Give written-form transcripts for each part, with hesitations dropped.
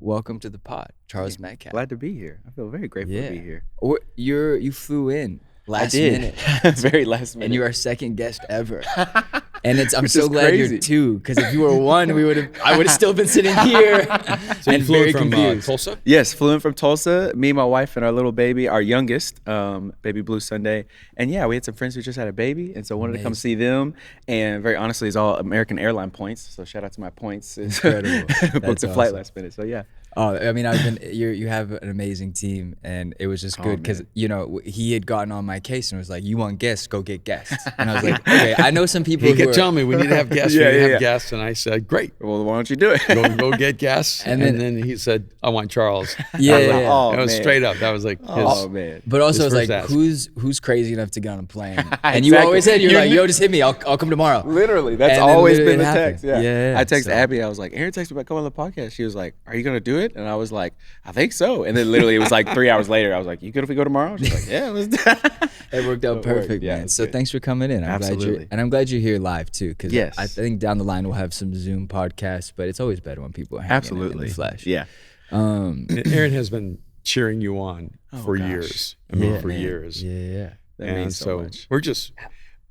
welcome to the pod, Charles Metcalf. Glad to be here. I feel very grateful to be here. You flew in last minute. Very last minute. And you are our second guest ever. And I'm Which so is glad crazy. you're two, because if you were one, I would have still been sitting here. So you and flew very in from confused. Tulsa? Yes, flew in from Tulsa. Me, my wife, and our little baby, our youngest, baby Blue Sunday. And yeah, we had some friends who just had a baby, and so wanted to come see them. And very honestly, it's all American airline points. So shout out to my points. Incredible. Booked That's a flight awesome. last minute. So yeah. Oh, I mean, you have an amazing team, and it was just good because, he had gotten on my case and was like, you want guests, go get guests. And I was like, okay, I know some people He who kept are, telling me we need to have guests. Yeah, we need to yeah, have yeah. guests, and I said, great. Well, why don't you do it? Go get guests. And And, then- then he said, I want Charles. Yeah, I was yeah, like, yeah. Oh, that was man. straight up. That was like his. Oh man. but also His it's like, first ask. who's crazy enough to get on a plane? And you Exactly. always said, you're You like, kn- yo, just hit me, I'll come tomorrow. Literally, that's And then always literally been the it happened. text. Yeah. Yeah, I texted so- Abby. I was like, Aaron texted me about coming on the podcast. She was like, are you gonna do it? And I was like, I think so. And then literally it was like 3 hours later. I was like, you good if we go tomorrow? She's like, yeah, let's do it. It worked out It worked. perfect, Yeah, man. it's So good. thanks for coming in. Absolutely. I'm glad you're here live too, because Yes. I think down the line we'll have some Zoom podcasts, but it's always better when people are hanging in Absolutely. the flesh. Yeah. And Aaron has been cheering you on for gosh. years. I mean, Yeah, for man. years. Yeah. That And means so much. we're just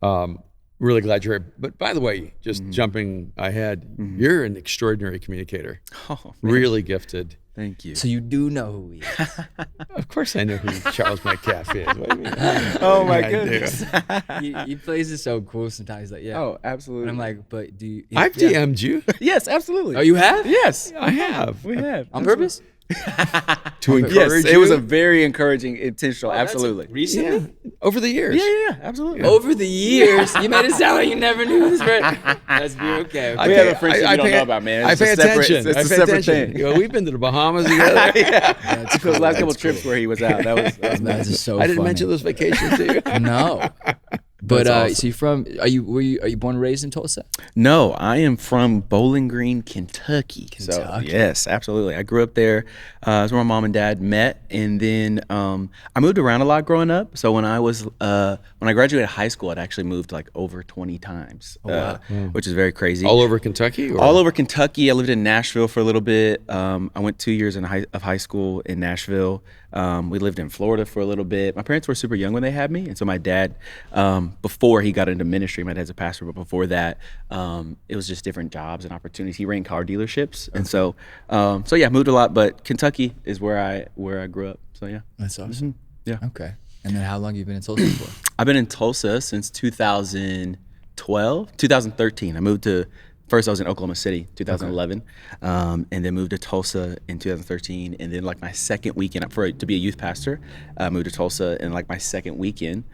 really glad you're here. But by the way, just jumping ahead, you're an extraordinary communicator. Oh, man. Really gifted. Thank you. So you do know who he is. Of course I know who Charles Metcalf is. What do you mean? Oh my I do. goodness. he plays it so cool sometimes. He's like, yeah. Oh, absolutely. And I'm like, but do you? I've yeah. DM'd you. yes, absolutely. Oh, you have? Yes, I have. we have. On purpose? To Yes, encourage it was you. a very encouraging, intentional. absolutely. Recently? Yeah, over the years. Yeah, absolutely. Over the years, you made it sound like you never knew this person. That's okay. I We pay- have a friendship you don't know about, man. I It's pay a separate- attention. it's I a pay separate attention. thing. You know, we've been to the Bahamas together. yeah. That's Those last cool. couple trips where he was out, that was That's nice. just so I didn't funny. mention those vacations to you. No. But That's so are you born and raised in Tulsa? No, I am from Bowling Green, Kentucky. So Kentucky. yes, absolutely. I grew up there. That's where my mom and dad met, and then I moved around a lot growing up. So when I graduated high school, I'd actually moved like over 20 times, which is very crazy. All over Kentucky? Or? All over Kentucky. I lived in Nashville for a little bit. I went 2 years of high school in Nashville. We lived in Florida for a little bit. My parents were super young when they had me, and so my dad, before he got into ministry, my dad's a pastor, but before that, it was just different jobs and opportunities. He ran car dealerships, and so yeah, moved a lot. But Kentucky is where I grew up. So yeah, That's awesome. yeah. Okay. And then how long you been in Tulsa for? I've been in Tulsa since 2013. I moved to, first I was in Oklahoma City, 2011, and then moved to Tulsa in 2013. And then like my second weekend, to be a youth pastor, I moved to Tulsa, and like my second weekend,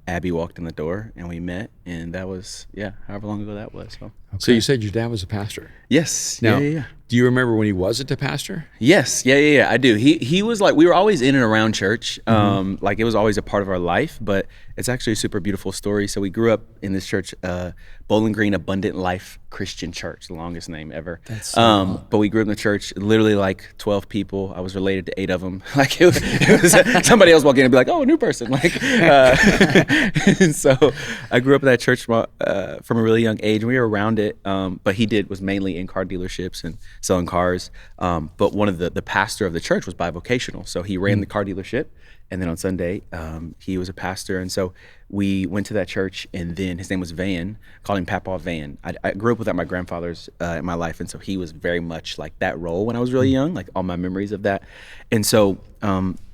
Abby walked in the door and we met, and that was, however long ago that was. So you said your dad was a pastor. Yes, Now, yeah. do you remember when he wasn't a pastor? Yes, yeah, I do. He was like, we were always in and around church. Like it was always a part of our life, but it's actually a super beautiful story. So we grew up in this church, Bowling Green Abundant Life Christian Church, the longest name ever. That's so But we grew up in the church, literally like 12 people. I was related to 8 of them. Like it was somebody else walking in and be like, oh, a new person. Like, and so I grew up in that church from a really young age. We were around it, but he was mainly in car dealerships and selling cars. But one of the pastor of the church was bivocational, so he ran the car dealership, and then on Sunday he was a pastor. And so we went to that church, and then his name was Van, called him Papa Van. I grew up without my grandfathers in my life, and so he was very much like that role when I was really young, like all my memories of that. And so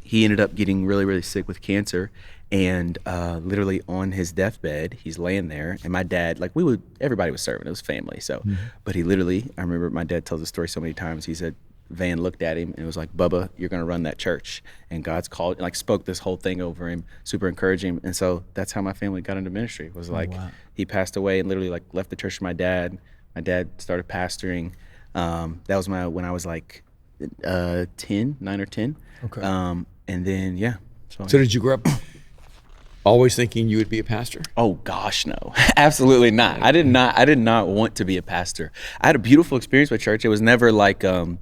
he ended up getting really, really sick with cancer. And literally on his deathbed, he's laying there, and my dad, like everybody was serving, it was family. So, but he literally, I remember my dad tells the story so many times. He said, Van looked at him and was like, Bubba, you're going to run that church. And God's called, like spoke this whole thing over him, super encouraging him. And so that's how my family got into ministry, was like, he passed away and literally like left the church for my dad. My dad started pastoring. That was when I was like 9 or 10. Okay. And then, So did you grow up always thinking you would be a pastor? Oh gosh, no, absolutely not. I did not want to be a pastor. I had a beautiful experience with church. It was never like, oh,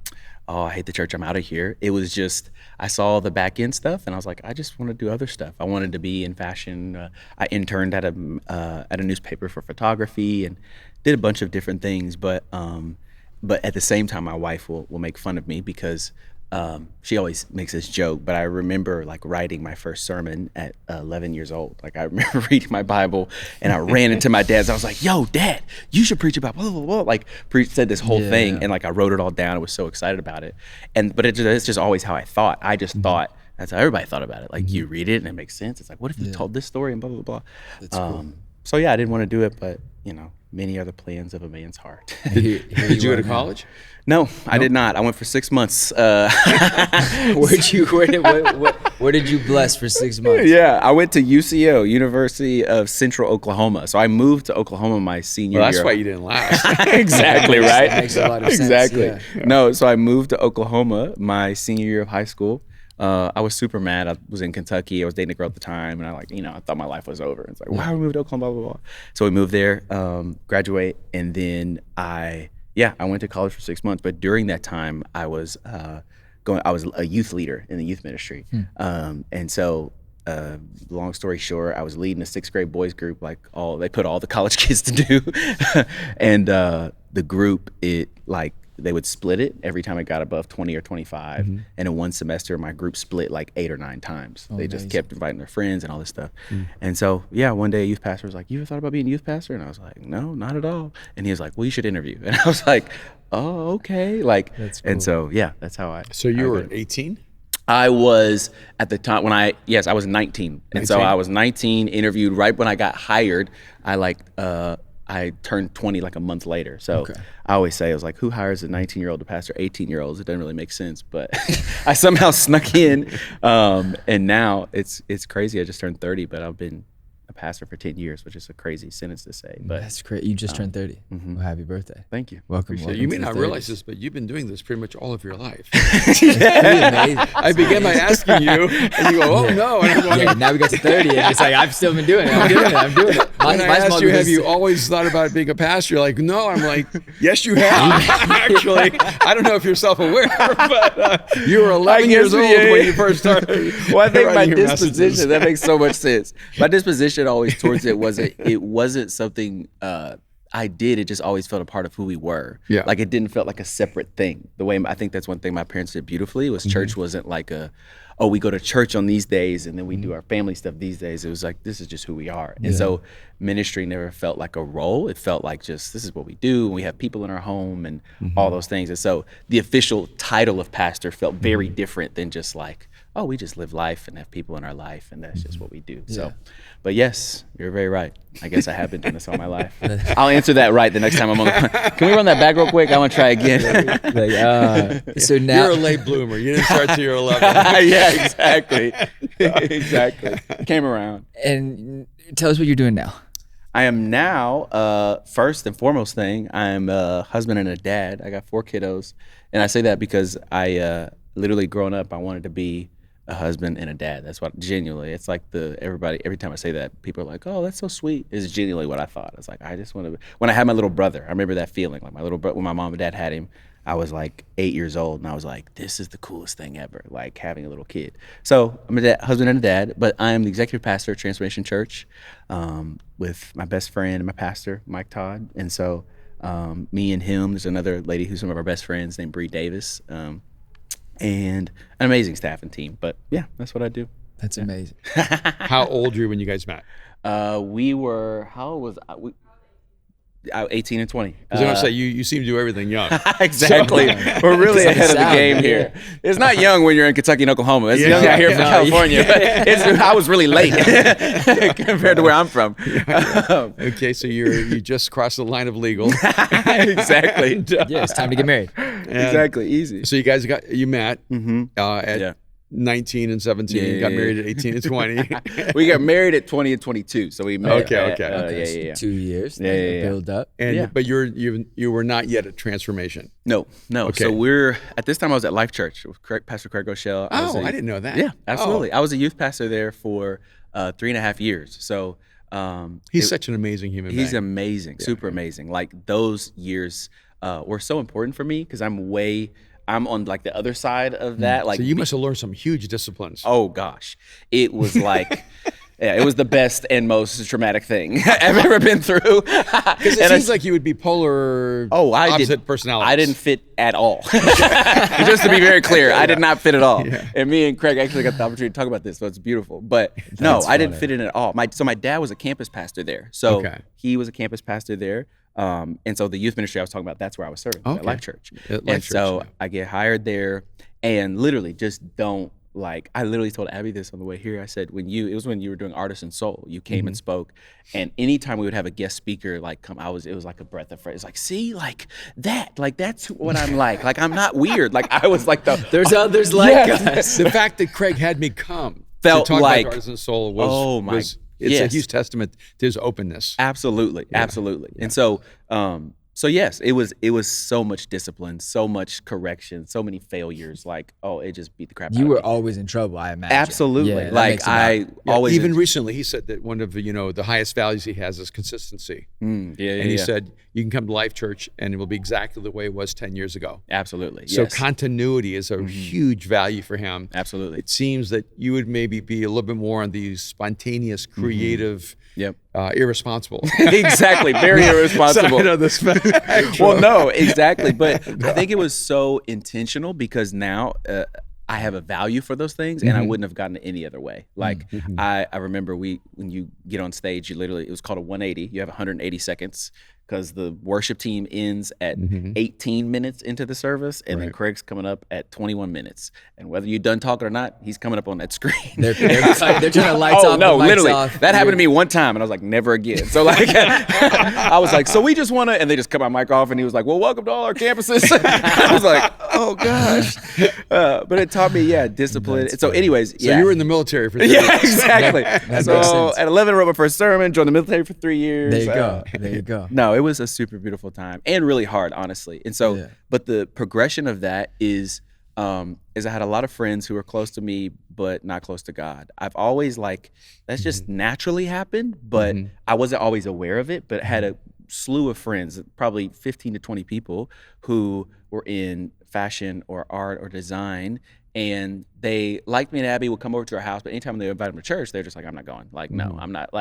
I hate the church, I'm out of here. It was just, I saw the back end stuff and I was like, I just want to do other stuff. I wanted to be in fashion. I interned at a newspaper for photography and did a bunch of different things. But But at the same time, my wife will make fun of me because she always makes this joke, but I remember like writing my first sermon at 11 years old. Like I remember reading my Bible and I ran into my dad's. I was like, yo, Dad, you should preach about blah, blah, blah. Like said this whole thing. And like I wrote it all down. I was so excited about it. But it's just always how I thought. I just thought that's how everybody thought about it. Like you read it and it makes sense. It's like, what if you told this story and blah, blah, blah. That's cool. So yeah, I didn't want to do it, but many are the plans of a man's heart. Did you go to college? No, I did not. I went for 6 months. Where did you bless for 6 months? Yeah, I went to UCO, University of Central Oklahoma. So I moved to Oklahoma my senior year. Well, that's why you didn't last. Exactly, right? That makes a lot of sense. Exactly. Yeah. No, so I moved to Oklahoma my senior year of high school. I was super mad. I was in Kentucky. I was dating a girl at the time, and I thought my life was over. It's like, why would we move to Oklahoma? Blah blah blah. So we moved there, graduate, and then I went to college for 6 months. But during that time, I was I was a youth leader in the youth ministry, and so. Long story short, I was leading a 6th grade boys group, they put all the college kids to do, and the group they would split it every time it got above 20 or 25. And in one semester, my group split like 8 or 9 times. They just kept inviting their friends and all this stuff. And so, one day a youth pastor was like, you ever thought about being a youth pastor? And I was like, no, not at all. And he was like, well, you should interview. And I was like, oh, okay. That's cool. And so, that's how I. So you were 18? I was at the time I was 19. And so I was 19, interviewed right when I got hired. I turned 20 like a month later. So I always say, I was like, who hires a 19-year-old to pastor 18-year-olds? It doesn't really make sense, but I somehow snuck in. And now it's crazy. I just turned 30, but I've been a pastor for 10 years, which is a crazy sentence to say. But that's great. You just turned 30. Well, happy birthday. Thank you. Welcome. You may not realize this, but you've been doing this pretty much all of your life. Amazing. I began by asking you, and you go, oh no. And I'm going, now we got to 30, and it's like, I've still been doing it. I'm doing it. When I asked you, have you always thought about being a pastor? You're like, no. I'm like, yes, you have. Actually, I don't know if you're self-aware, but you were 11 years old when you first started. Well, I think my disposition, that makes so much sense. My disposition always towards it wasn't something I did. It just always felt a part of who we were. Yeah. Like it didn't feel like a separate thing. The way I think that's one thing my parents did beautifully was church wasn't like we go to church on these days and then we do our family stuff these days. It was like, this is just who we are. And so ministry never felt like a role. It felt like just, this is what we do. And we have people in our home and all those things. And so the official title of pastor felt very different than just like, oh, we just live life and have people in our life and that's just what we do. So, but yes, you're very right. I guess I have been doing this all my life. I'll answer that right the next time I'm on the. Can we run that back real quick? I want to try again. So now you're a late bloomer. You didn't start till you're 11. Yeah, exactly. Exactly. Came around. And tell us what you're doing now. I am now, first and foremost thing, I'm a husband and a dad. I got 4 kiddos. And I say that because I literally growing up, I wanted to be a husband and a dad. That's what genuinely, it's like every time I say that, people are like, oh, that's so sweet. It's genuinely what I thought. It's like, I just want to, when I had my little brother, I remember that feeling, like my little brother, when my mom and dad had him, I was like 8 years old and I was like, this is the coolest thing ever, like having a little kid. So I'm a husband and a dad, but I'm the executive pastor at Transformation Church with my best friend and my pastor, Mike Todd. And so me and him, there's another lady who's some of our best friends named Bree Davis. And an amazing staff and team. But yeah, that's what I do. That's amazing. How old were you when you guys met? We were, how old was I? 18 and 20. I was going to say, you seem to do everything young. Exactly. So, we're really ahead of the game here. It's not young when you're in Kentucky and Oklahoma. It's young out here from California. But I was really late compared to where I'm from. Okay, so you just crossed the line of legal. Exactly. Yeah, it's time to get married. Exactly. Easy. So you guys met at 19 and 17, got married at 18 and 20. We got married at 20 and 22, so we met. Okay. 2 years. Build up. And but you were not yet at Transformation. No. Okay. So we're at this time I was at Life Church with Pastor Craig Rochelle. I didn't know that. Yeah, absolutely. I was a youth pastor there for 3.5 years. So he's such an amazing human being. He's amazing, super amazing. Like those years were so important for me because I'm on like the other side of that. Like, so you must have learned some huge disciplines. Oh gosh, it was like, Yeah, it was the best and most traumatic thing I've ever been through. Because it seems like you would be polar opposite personalities. I didn't fit at all. Just to be very clear, I did not fit at all. Yeah. And me and Craig actually got the opportunity to talk about this, so it's beautiful. But no, I didn't fit in at all. So my dad was a campus pastor there. So he was a campus pastor there. And so the youth ministry I was talking about, that's where I was serving at Life Church. I get hired there and literally just don't I literally told Abby this on the way here. I said, it was when you were doing Artisan Soul, you came and spoke, and anytime we would have a guest speaker come, it was like a breath of fresh. It's see, that's what I'm like. Like, I'm not weird. Like, I was like there's others like us. The fact that Craig had me come felt to talk like about Artisan Soul was it's a huge testament to his openness. Absolutely. Yeah. And so, yes, it was so much discipline, so much correction, so many failures. It just beat the crap out of me. You were always in trouble, I imagine. Absolutely. Yeah, always. Even recently, he said that one of the highest values he has is consistency. He said you can come to Life Church and it will be exactly the way it was 10 years ago. Absolutely. So continuity is a huge value for him. Absolutely. It seems that you would maybe be a little bit more on the spontaneous, creative. Yep. Irresponsible. Exactly. Very irresponsible. Side of the spectrum. Well, no, exactly. But I think it was so intentional because now I have a value for those things, and I wouldn't have gotten it any other way. I remember when you get on stage, it was called a 180. You have 180 seconds because the worship team ends at 18 minutes into the service, and then Craig's coming up at 21 minutes. And whether you're done talking or not, he's coming up on that screen. They're trying to lights off. No, the mics literally. off. That happened to me one time, and I was like, never again. So I was like, so we just want to, and they just cut my mic off, and he was like, well, welcome to all our campuses. I was like, oh gosh. But it taught me, discipline. So anyways, So you were in the military for 3 years. Yeah, exactly. That So makes sense. at 11, I wrote my first sermon, joined the military for 3 years. There you go. No, it was a super beautiful time and really hard, honestly. And so, but the progression of that is I had a lot of friends who were close to me, but not close to God. I've always that's just naturally happened, but I wasn't always aware of it, but had a slew of friends, probably 15 to 20 people who were in fashion or art or design. And they liked me, and Abby would come over to our house, but anytime they invited them to church, they're just like, I'm not going. No, I'm not.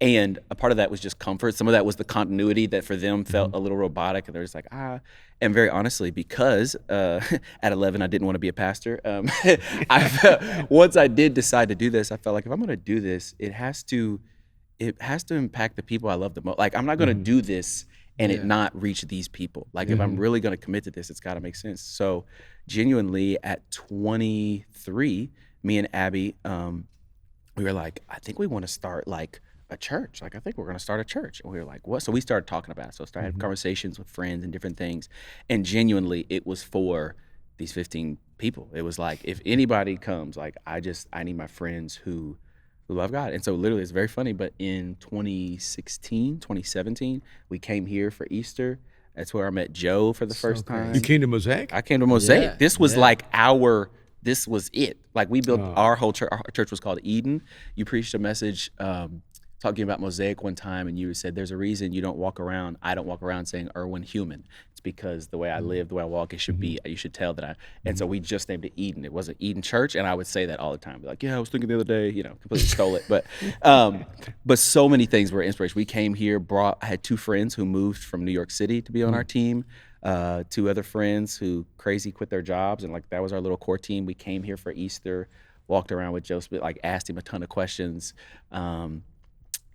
And a part of that was just comfort. Some of that was the continuity that for them felt a little robotic, and they're just like, And very honestly, because at 11, I didn't want to be a pastor. Once I did decide to do this, I felt like if I'm going to do this, it has to impact the people I love the most. I'm not going to do this and it not reach these people. If I'm really going to commit to this, it's got to make sense. So genuinely at 23, me and Abby, we were like, I think we want to start a church. I think we're going to start a church. And we were like, what? So we started talking about it. So I started having conversations with friends and different things. And genuinely it was for these 15 people. It was if anybody comes, I need my friends who love God. And so literally it's very funny, but in 2017, we came here for Easter. That's where I met Joe for the first time. You came to Mosaic? I came to Mosaic. Yeah, this was this was it. We built our whole church. Our church was called Eden. You preached a message talking about Mosaic one time, and you said, there's a reason I don't walk around saying Erwin human. It's because the way I live, the way I walk, it should be, you should tell that and so we just named it Eden. It wasn't Eden Church, and I would say that all the time. I was thinking the other day, completely stole it. But so many things were inspiration. We came here, I had 2 friends who moved from New York City to be on our team. 2 other friends who crazy quit their jobs, and that was our little core team. We came here for Easter, walked around with Joe Smith, asked him a ton of questions.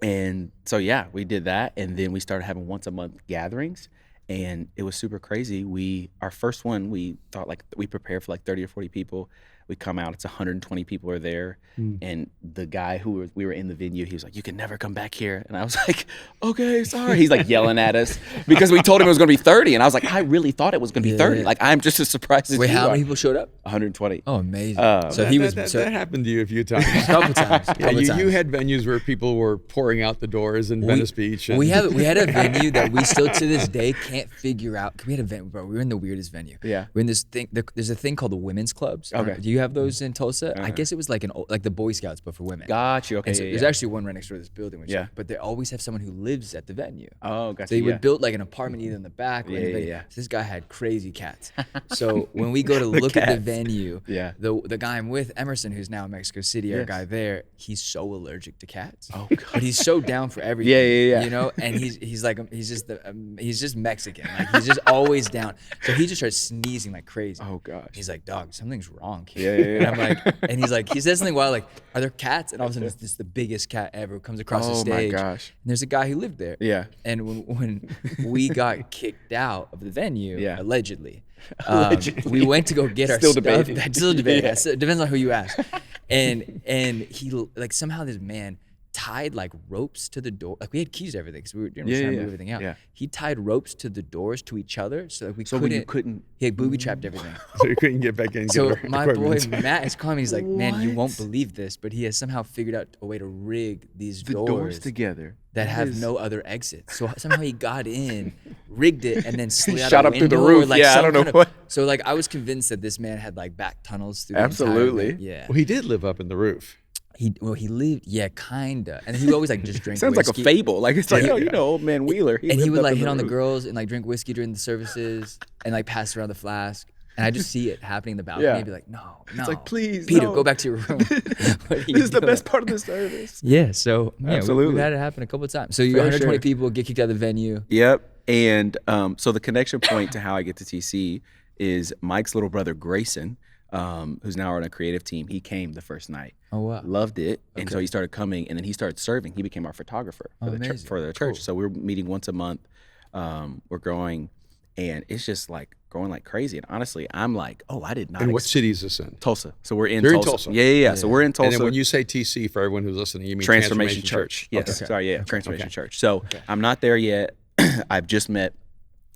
And so, we did that. And then we started having once a month gatherings, and it was super crazy. Our first one, we thought we prepared for 30 or 40 people. We come out, it's 120 people are there. And the guy we were in the venue, he was like, you can never come back here. And I was like, okay, sorry. He's yelling at us because we told him it was going to be 30. And I was like, I really thought it was going to be 30. I'm just as surprised as you are. Wait, how many people showed up? 120. Oh, amazing. That happened to you a few times. A couple times. You had venues where people were pouring out the doors in Venice Beach. We had a venue that we still to this day can't figure out. We had an event, bro. We were in the weirdest venue. Yeah. We're in this thing. There's a thing called the women's clubs. Okay. Do you have those in Tulsa? I guess it was like like the Boy Scouts, but for women. Got you. Okay. And so there's actually one right next door to this building. But they always have someone who lives at the venue. Oh, gotcha. So they would build like an apartment either in the back or in the venue. So this guy had crazy cats. So when we go to look at the venue, the guy I'm with, Emerson, who's now in Mexico City, our guy there, he's so allergic to cats. Oh, God. But he's so down for everything. Yeah. You know, and he's just Mexican. Like he's just always down. So he just starts sneezing like crazy. Oh gosh. He's like, dog, something's wrong here. Yeah. And I'm like, and he's like, he says something wild like, are there cats? And all of a sudden, it's the biggest cat ever comes across the stage. Oh my gosh. And there's a guy who lived there. Yeah. And when we got kicked out of the venue, allegedly, we went to go get our Still stuff. debating. Still debating. It depends on who you ask. And he like somehow this man tied like ropes to the door. Like we had keys to everything because we were trying to move everything out. Yeah. He tied ropes to the doors to each other so that we couldn't. He had booby trapped everything. So you couldn't get back in. So my boy Matt is calling me. He's like, man, you won't believe this, but he has somehow figured out a way to rig these doors together that have no other exit. So somehow he got in, rigged it, and then slid out shot a up through the window roof. or, like, I don't know what. So like I was convinced that this man had like back tunnels through. Absolutely. The entire thing. Yeah. Well, he did live up in the roof. He lived, kinda, and he would always like just drink. Sounds whiskey. like a fable. Like it's like, you know, old man Wheeler. And he would like hit on the girls and like drink whiskey during the services and like pass around the flask. And I just see it happening in the balcony. I'd be like, no. It's like, please, Peter, go back to your room. This is the best part of the service. Yeah. So absolutely, we've had it happen a couple of times. So you 120 people get kicked out of the venue. Yep. And so the connection point to how I get to TC is Mike's little brother Grayson, who's now on a creative team. He came the first night. Oh wow. Loved it. And so he started coming, and then he started serving. He became our photographer for the church. So we're meeting once a month. We're growing, and it's just like growing like crazy. And honestly, I'm like, oh, I did not. And what city is this in? Tulsa. So we're in You're Tulsa. In Tulsa. Yeah. So we're in Tulsa. And then when you say TC, for everyone who's listening, you mean Transformation Church. Yes. Okay. Sorry. Yeah. Transformation Church. So I'm not there yet. I've just met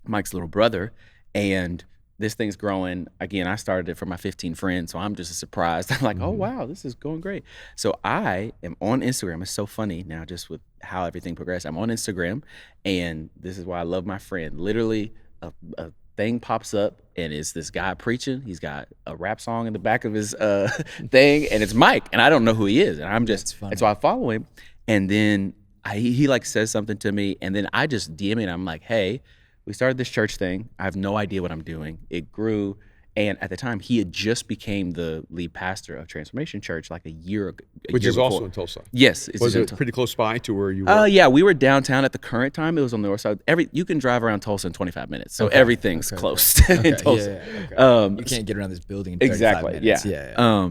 Mike's little brother, and this thing's growing. Again, I started it for my 15 friends, so I'm just surprised. I'm like, oh, wow, this is going great. So I am on Instagram. It's so funny now just with how everything progressed. I'm on Instagram, and this is why I love my friend. Literally, a thing pops up, and it's this guy preaching. He's got a rap song in the back of his thing, and it's Mike, and I don't know who he is. And I'm just, and so I follow him, and then he like says something to me, and then I just DM it. I'm like, hey, we started this church thing. I have no idea what I'm doing. It grew. And at the time, he had just became the lead pastor of Transformation Church like a year ago. Which is also in Tulsa. Yes. Was it pretty close by to where you were? Yeah, we were downtown at the current time. It was on the north side. You can drive around Tulsa in 25 minutes. So everything's close in Tulsa. You can't get around this building in 35 minutes. Yeah.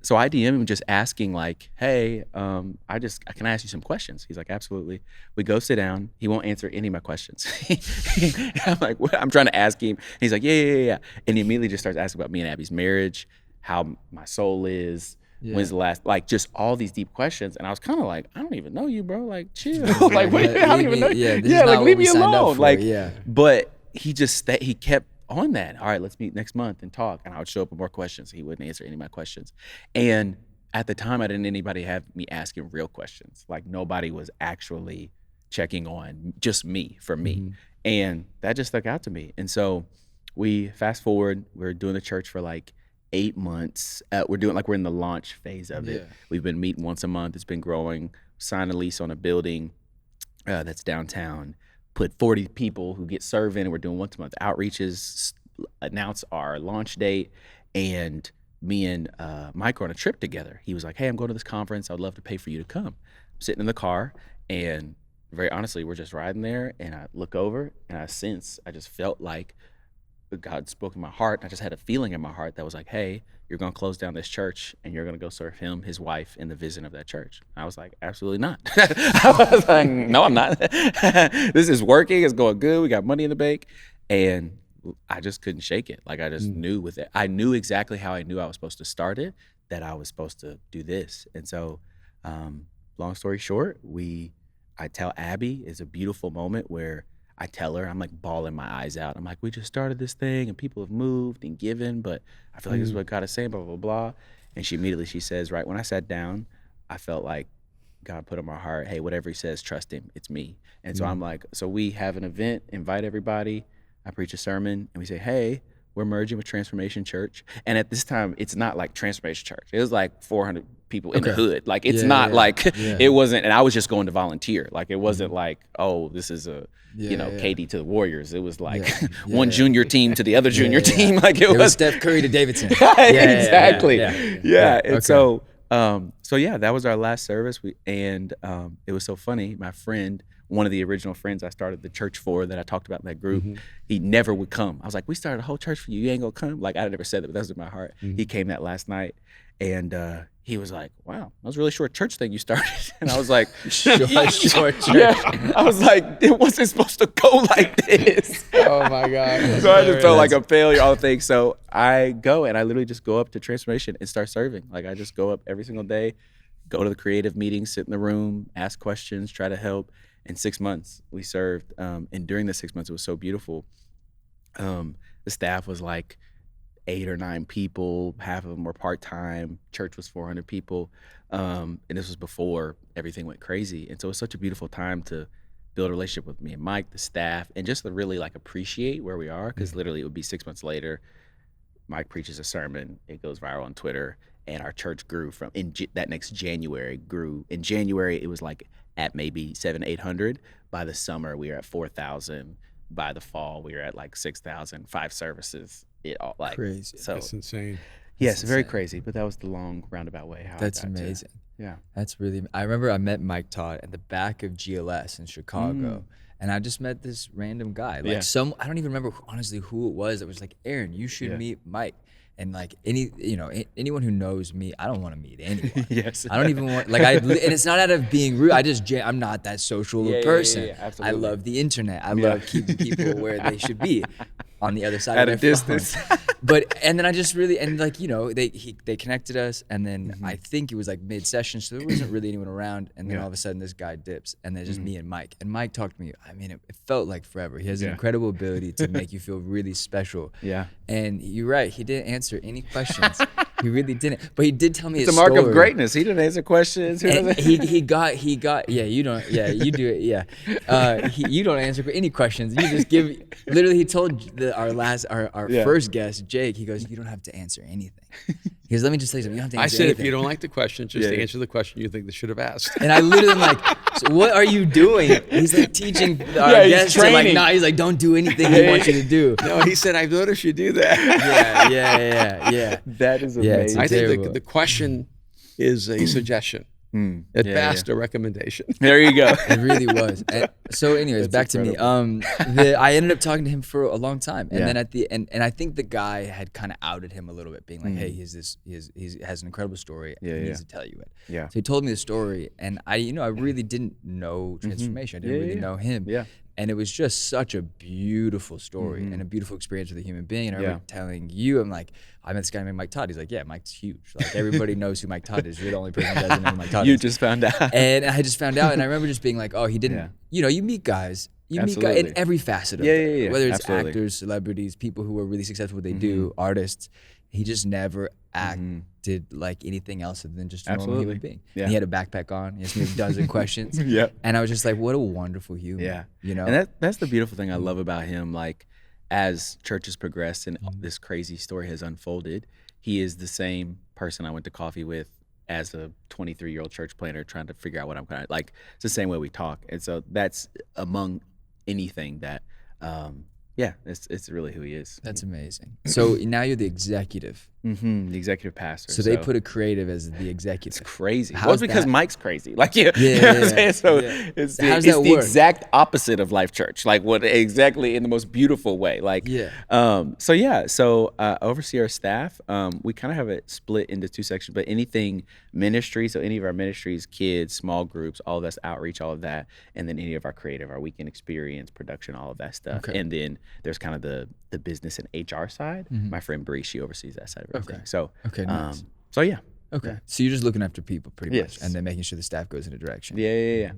So I DM him just asking like, hey, can I ask you some questions? He's like, absolutely. We go sit down. He won't answer any of my questions. I'm like, what? I'm trying to ask him. He's like, yeah. And he immediately just starts asking about me and Abby's marriage, how my soul is, when's the last, like just all these deep questions. And I was kind of like, I don't even know you, bro. Like, chill. Like, I don't even know you. Yeah, like leave me alone. Like, but he kept on that. All right, let's meet next month and talk. And I would show up with more questions. He wouldn't answer any of my questions. And at the time, I didn't anybody have me asking real questions. Like nobody was actually checking on just me for me. Mm-hmm. And that just stuck out to me. And so we fast forward, we're doing the church for like 8 months. We're in the launch phase of it. We've been meeting once a month. It's been growing. Signed a lease on a building that's downtown. Put 40 people who get serving, and we're doing once a month outreaches, announce our launch date, and me and Mike are on a trip together. He was like, hey, I'm going to this conference. I would love to pay for you to come. I'm sitting in the car, and very honestly, we're just riding there, and I look over, and I just felt like God spoke in my heart. I just had a feeling in my heart that was like, hey, you're going to close down this church and you're going to go serve him, his wife, in the vision of that church. I was like, absolutely not. I was like, no, I'm not. This is working. It's going good. We got money in the bank. And I just couldn't shake it. Like I just knew with it. I knew exactly how I knew I was supposed to start it, that I was supposed to do this. And so long story short, I tell Abby, it's a beautiful moment where I tell her, I'm like bawling my eyes out. I'm like, we just started this thing and people have moved and given, but I feel like this is what God is saying, blah, blah, blah. And she says, right when I sat down, I felt like God put on my heart, hey, whatever he says, trust him, it's me. And so I'm like, so we have an event, invite everybody, I preach a sermon, and we say, hey, we're merging with Transformation Church. And at this time, it's not like Transformation Church. It was like 400 people in the hood. Like, it's not like, it wasn't, and I was just going to volunteer. Like, it wasn't like, oh, this is a, KD to the Warriors. It was like one junior team to the other junior team. Like, it was Steph Curry to Davidson. Exactly. And so that was our last service. It was so funny. My friend, one of the original friends I started the church for that I talked about in that group, he never would come. I was like, we started a whole church for you. You ain't gonna come? Like, I never said that, but that was in my heart. He came that last night, and he was like, wow, that was a really short church thing you started. And I was like, short church. Yeah. I was like, it wasn't supposed to go like this. Oh my God. So I just felt like a failure, all things. So I go, and I literally just go up to Transformation and start serving. Like, I just go up every single day, go to the creative meetings, sit in the room, ask questions, try to help. In 6 months, we served. And during the 6 months, it was so beautiful. The staff was like 8 or 9 people. Half of them were part-time. Church was 400 people. And this was before everything went crazy. And so it was such a beautiful time to build a relationship with me and Mike, the staff, and just to really like appreciate where we are. Because literally it would be 6 months later, Mike preaches a sermon. It goes viral on Twitter. And our church grew from, that next January grew. In January, it was like at maybe 700-800. By the summer, we were at 4,000. By the fall, we were at like 6,000, 5 services. It all like crazy. So that's insane. Yes, very crazy. But that was the long roundabout way. How that's amazing. Yeah, that's really. I remember I met Mike Todd at the back of GLS in Chicago, and I just met this random guy. Like I don't even remember honestly who it was that was like, Aaron, you should meet Mike. And like anyone who knows me, I don't want to meet anyone. I don't even want and it's not out of being rude. I'm not that social person. I love the internet. I love keeping people where they should be, on the other side at of a distance. And then I just really they connected us, and then I think it was like mid-session, so there wasn't really anyone around. And then all of a sudden this guy dips, and then just me and Mike. And Mike talked to me. I mean, it felt like forever. He has an incredible ability to make you feel really special. And you're right. He didn't answer any questions. He really didn't. But he did tell me it's a mark of greatness. He didn't answer questions. He got you don't you do it you don't answer any questions. You just give. Literally, he told our first guest, Jake, he goes, you don't have to answer anything. He goes, let me just tell you something. You don't have to answer anything. If you don't like the question, just answer the question you think they should have asked. And I literally am like, so what are you doing? He's like teaching our guests to like, he's like, don't do anything he wants you to do. No, he said, I've noticed you do that. Yeah. That is amazing. I think the question is a suggestion. At best, a recommendation. There you go. It really was. So anyways, back incredible. To me. I ended up talking to him for a long time. And then at the end, and I think the guy had kind of outed him a little bit, being like, hey, he has an incredible story, and he needs to tell you it. So he told me the story, and I really didn't know Transformation. I didn't really know him. And it was just such a beautiful story and a beautiful experience with a human being. And I remember telling you, I'm like, I met this guy named Mike Todd. He's like, yeah, Mike's huge. Like, everybody knows who Mike Todd is. You're the only person who doesn't know who Mike Todd is. You just found out. And I just found out. And I remember just being like, oh, he didn't. You meet guys. You meet guys in every facet of it. Whether it's actors, celebrities, people who are really successful at what they do, artists. He just never acted like anything else other than just a normal human being. And he had a backpack on. He asked me a dozen questions. And I was just like, what a wonderful human. And that's the beautiful thing I love about him. Like, as church has progressed and this crazy story has unfolded, he is the same person I went to coffee with as a 23-year-old church planner trying to figure out what I'm going to, like, it's the same way we talk. And so that's among anything that, it's really who he is. That's amazing. So now you're the executive. The executive pastor. So they put a creative as the executive. It's crazy. Well, it's because Mike's crazy. Like, you know what I'm saying? So it's the exact opposite of Life Church. Like, what exactly in the most beautiful way. Like, so I oversee our staff. We kind of have it split into 2 sections, but anything ministry, so any of our ministries, kids, small groups, all of that's outreach, all of that, and then any of our creative, our weekend experience, production, all of that stuff. And then there's kind of the business and HR side. My friend Bree, she oversees that side of everything. So nice. So you're just looking after people pretty much, and then making sure the staff goes in a direction.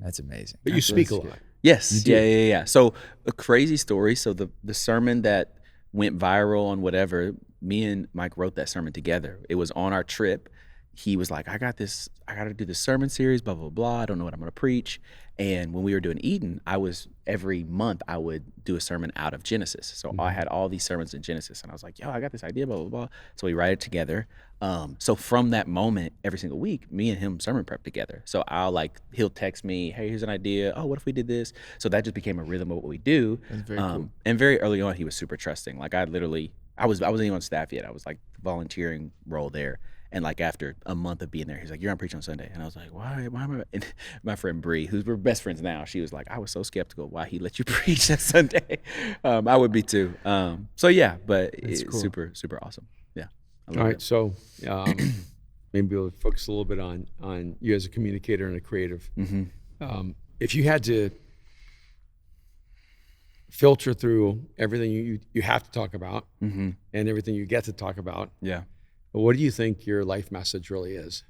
That's amazing. But you speak a lot. Yes. Yeah. So a crazy story. So the sermon that went viral on whatever, me and Mike wrote that sermon together. It was on our trip he was like, I got to do this sermon series, blah, blah, blah. I don't know what I'm going to preach. And when we were doing Eden, every month I would do a sermon out of Genesis. So I had all these sermons in Genesis, and I was like, yo, I got this idea, blah, blah, blah. So we write it together. So from that moment, every single week, me and him sermon prep together. So he'll text me, hey, here's an idea. Oh, what if we did this? So that just became a rhythm of what we do. That's very cool. And very early on, he was super trusting. Like I wasn't even on staff yet. I was like volunteering role there. And like after a month of being there, he's like, you're on preach on Sunday. And I was like, why am I? And my friend Bree, we're best friends now, she was like, I was so skeptical why he let you preach that Sunday. I would be too. So yeah, but it's cool. Super, super awesome. Yeah. All right. So maybe we'll focus a little bit on you as a communicator and a creative. Mm-hmm. If you had to filter through everything you have to talk about and everything you get to talk about. Yeah. What do you think your life message really is?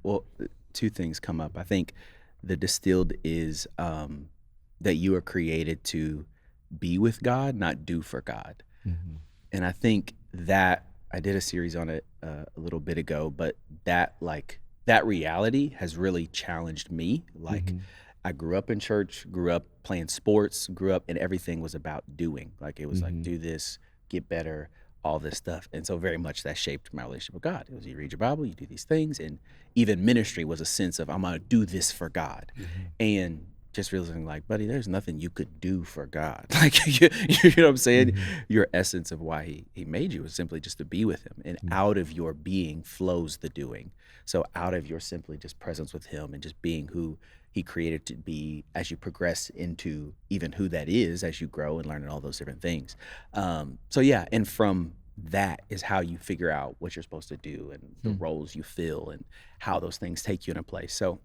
Well, two things come up. I think the distilled is that you are created to be with God, not do for God. Mm-hmm. And I think that I did a series on it a little bit ago, but that reality has really challenged me. Like I grew up in church, grew up playing sports, and everything was about doing. Like it was like, do this, get better, all this stuff. And so very much that shaped my relationship with God. It was you read your Bible, you do these things, and even ministry was a sense of I'm gonna do this for God. And just realizing like, buddy, there's nothing you could do for God. Like you know what I'm saying? Your essence of why he made you is simply just to be with him. And out of your being flows the doing. So out of your simply just presence with him and just being who he created to be as you progress into even who that is as you grow and learn all those different things. So yeah, and from that is how you figure out what you're supposed to do and the roles you fill and how those things take you in a place. So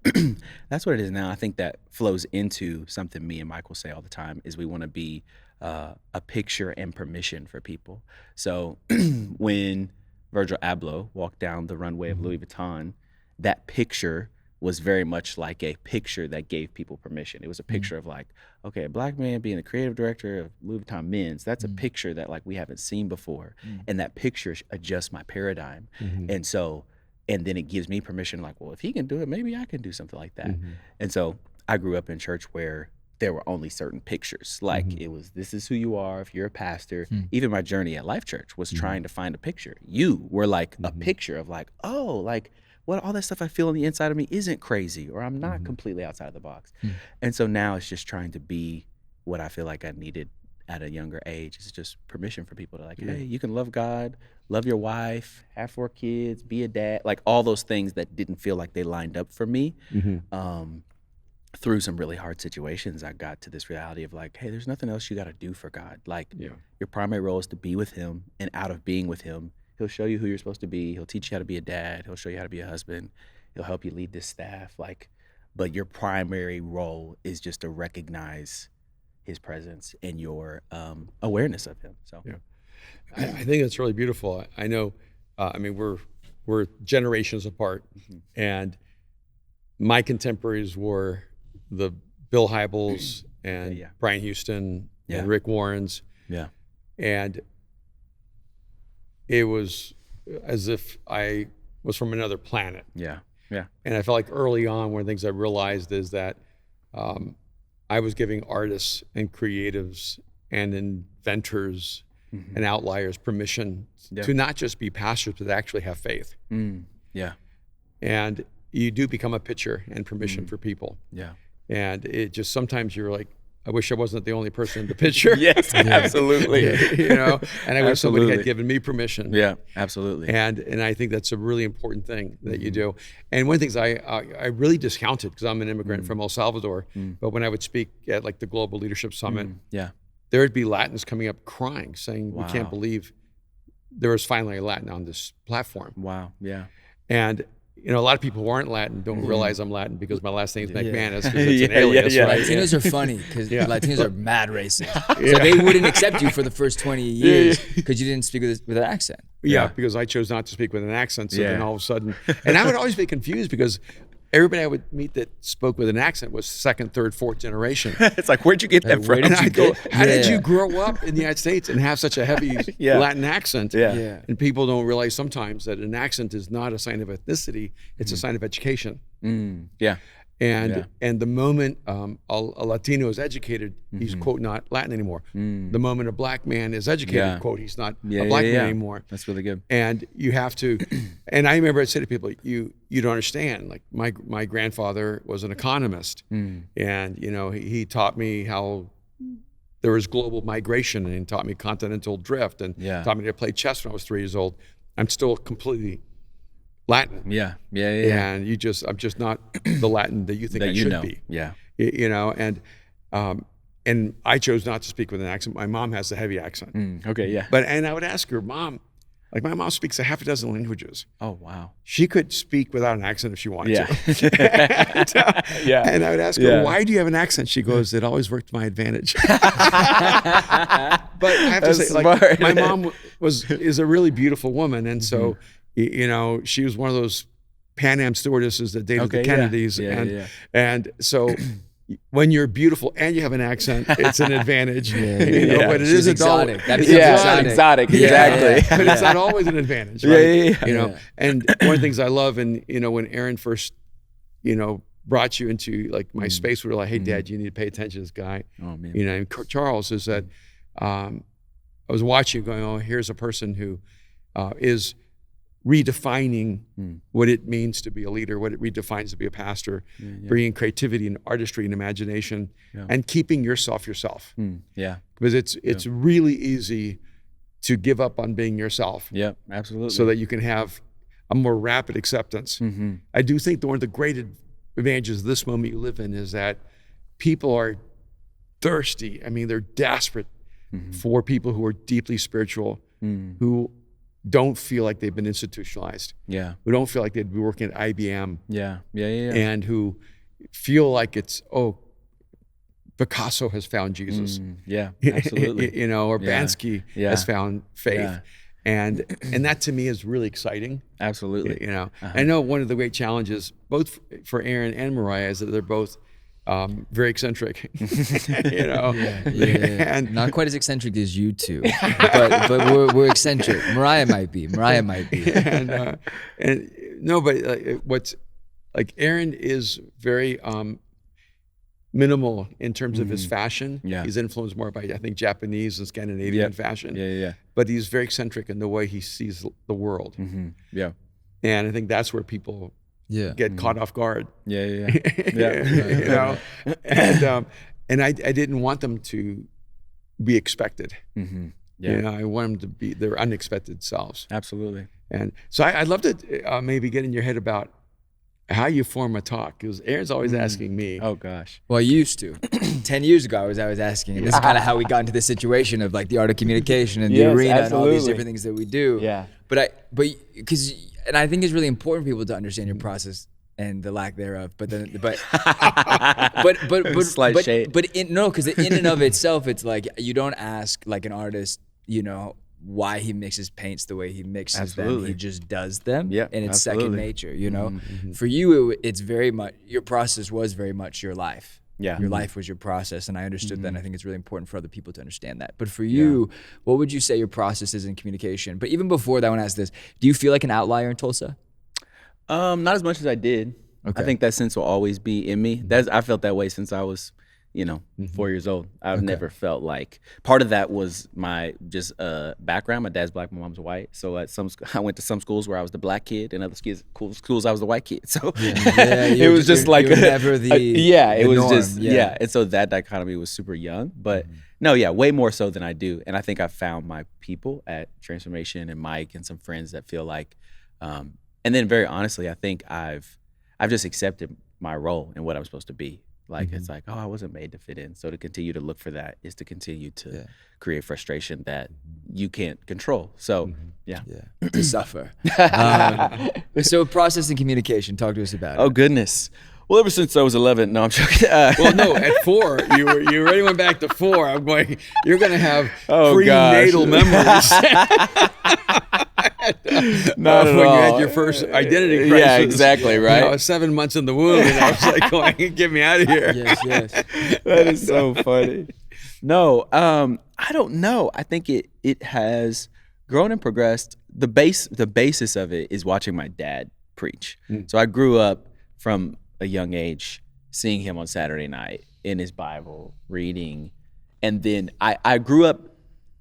that's what it is now. I think that flows into something me and Michael say all the time is we want to be a picture and permission for people. So when Virgil Abloh walked down the runway of Louis Vuitton, that picture was very much like a picture that gave people permission. It was a picture of like, okay, a black man being the creative director of Louis Vuitton men's, that's a picture that like we haven't seen before. And that picture adjusts my paradigm. And so, and then it gives me permission like, well, if he can do it, maybe I can do something like that. And so I grew up in church where there were only certain pictures. Like it was, this is who you are if you're a pastor. Even my journey at Life Church was trying to find a picture. You were like a picture of like, oh, like, well, all that stuff I feel on the inside of me isn't crazy, or I'm not completely outside of the box. And so now it's just trying to be what I feel like I needed at a younger age. It's just permission for people to like, hey, you can love God, love your wife, have 4 kids, be a dad, like all those things that didn't feel like they lined up for me. Through some really hard situations, I got to this reality of like, hey, there's nothing else you got to do for God. Like your primary role is to be with him, and out of being with him, he'll show you who you're supposed to be. He'll teach you how to be a dad. He'll show you how to be a husband. He'll help you lead this staff. Like, but your primary role is just to recognize his presence and your awareness of him. So, I think that's really beautiful. I know. I mean, we're generations apart, and my contemporaries were the Bill Hybels and Brian Houston and Rick Warrens. And it was as if I was from another planet. And I felt like early on, one of the things I realized is that I was giving artists and creatives and inventors and outliers permission to not just be pastors, but to actually have faith. And you do become a picture and permission for people. And it just, sometimes you're like, I wish I wasn't the only person in the picture. Absolutely. You know, and I wish somebody had given me permission. Absolutely. And I think that's a really important thing that you do. And one of the things I really discounted, because I'm an immigrant from El Salvador, but when I would speak at like the Global Leadership Summit, there would be Latins coming up crying, saying, we can't believe there was finally a Latin on this platform. And you know, a lot of people who aren't Latin don't realize I'm Latin because my last name is McManus, because it's an alias, right? Latinos are funny because Latinos are mad racist. So they wouldn't accept you for the first 20 years because you didn't speak with an accent. Because I chose not to speak with an accent. So then all of a sudden, and I would always be confused because everybody I would meet that spoke with an accent was second, third, fourth generation. It's like, where'd you get that from? And I'd go, how did you grow up in the United States and have such a heavy Latin accent? And people don't realize sometimes that an accent is not a sign of ethnicity, it's a sign of education. And the moment a Latino is educated, he's, quote, not Latin anymore. The moment a black man is educated, quote, he's not a black man anymore. That's really good. And you have to, and I remember I'd say to people, you don't understand. Like my grandfather was an economist, and he taught me how there was global migration, and he taught me continental drift, and taught me to play chess when I was 3 years old. I'm still completely Latin. And I'm just not the Latin that you think I should be. And I chose not to speak with an accent. My mom has a heavy accent. And I would ask her, Mom, like my mom speaks a half a dozen languages. Oh, wow. She could speak without an accent if she wanted to. And I would ask her, why do you have an accent? She goes, it always worked to my advantage. But I have to say, like, my mom is a really beautiful woman. And so, she was one of those Pan Am stewardesses that dated the Kennedys. And so when you're beautiful and you have an accent, it's an advantage. But it isn't exotic. That becomes exotic. Exactly. But it's not always an advantage, right? And one of the things I love, and when Aaron first, brought you into like my space, we were like, hey, Dad, you need to pay attention to this guy. Oh, man. And Charles is that I was watching going, oh, here's a person who is redefining what it means to be a leader, what it redefines to be a pastor, bringing creativity and artistry and imagination, and keeping yourself. Because it's really easy to give up on being yourself. Absolutely. So that you can have a more rapid acceptance. I do think that one of the great advantages of this moment you live in is that people are thirsty. I mean, they're desperate for people who are deeply spiritual, who don't feel like they've been institutionalized, who don't feel like they'd be working at IBM, and who feel like it's, Picasso has found Jesus, absolutely, or Bansky has found faith, and that to me is really exciting. Absolutely, I know one of the great challenges both for Aaron and Mariah is that they're both very eccentric, and not quite as eccentric as you two, but we're eccentric. Mariah might be, what's like Aaron is very minimal in terms of his fashion. He's influenced more by, I think, Japanese and Scandinavian fashion. But he's very eccentric in the way he sees the world. And I think that's where people get caught off guard. And I didn't want them to be expected. I want them to be their unexpected selves. Absolutely. And so I'd love to maybe get in your head about how you form a talk, because Aaron's always asking me. Oh gosh. Well, I used to. 10 years ago, I was asking, and this is kind of how we got into this situation of like the art of communication and the arena and all these different things that we do. But I think it's really important for people to understand your process and the lack thereof. But in and of itself, it's like you don't ask like an artist, why he mixes paints the way he mixes them. He just does them, and it's second nature. For you, it's very much your process was very much your life. Your life was your process, and I understood that. And I think it's really important for other people to understand that. But for you, what would you say your process is in communication? But even before that, I want to ask this: do you feel like an outlier in Tulsa? Not as much as I did. I think that sense will always be in me. I felt that way since I was 4 years old. I've never felt like, part of that was my just background. My dad's black, my mom's white. So I went to some schools where I was the black kid, and other schools I was the white kid. So it was just like never the it was norm. just and so that dichotomy was super young. But way more so than I do. And I think I found my people at Transformation and Mike and some friends that feel like, and then very honestly, I think I've just accepted my role and what I'm supposed to be. Like, it's like, I wasn't made to fit in. So to continue to look for that is to continue to create frustration that you can't control. So, to suffer. So process and communication, talk to us about it. Oh, goodness. Well, ever since I was 11, no, I'm joking. Well, no, at 4, you already went back to 4. I'm going, you're going to have prenatal memories. Not when you had your first identity crisis. Yeah, exactly, right. I was 7 months in the womb, and I was like, going, get me out of here. Yes. That is so funny. No, I don't know. I think it has grown and progressed. The basis of it is watching my dad preach. So I grew up from a young age seeing him on Saturday night in his Bible, reading. And then I grew up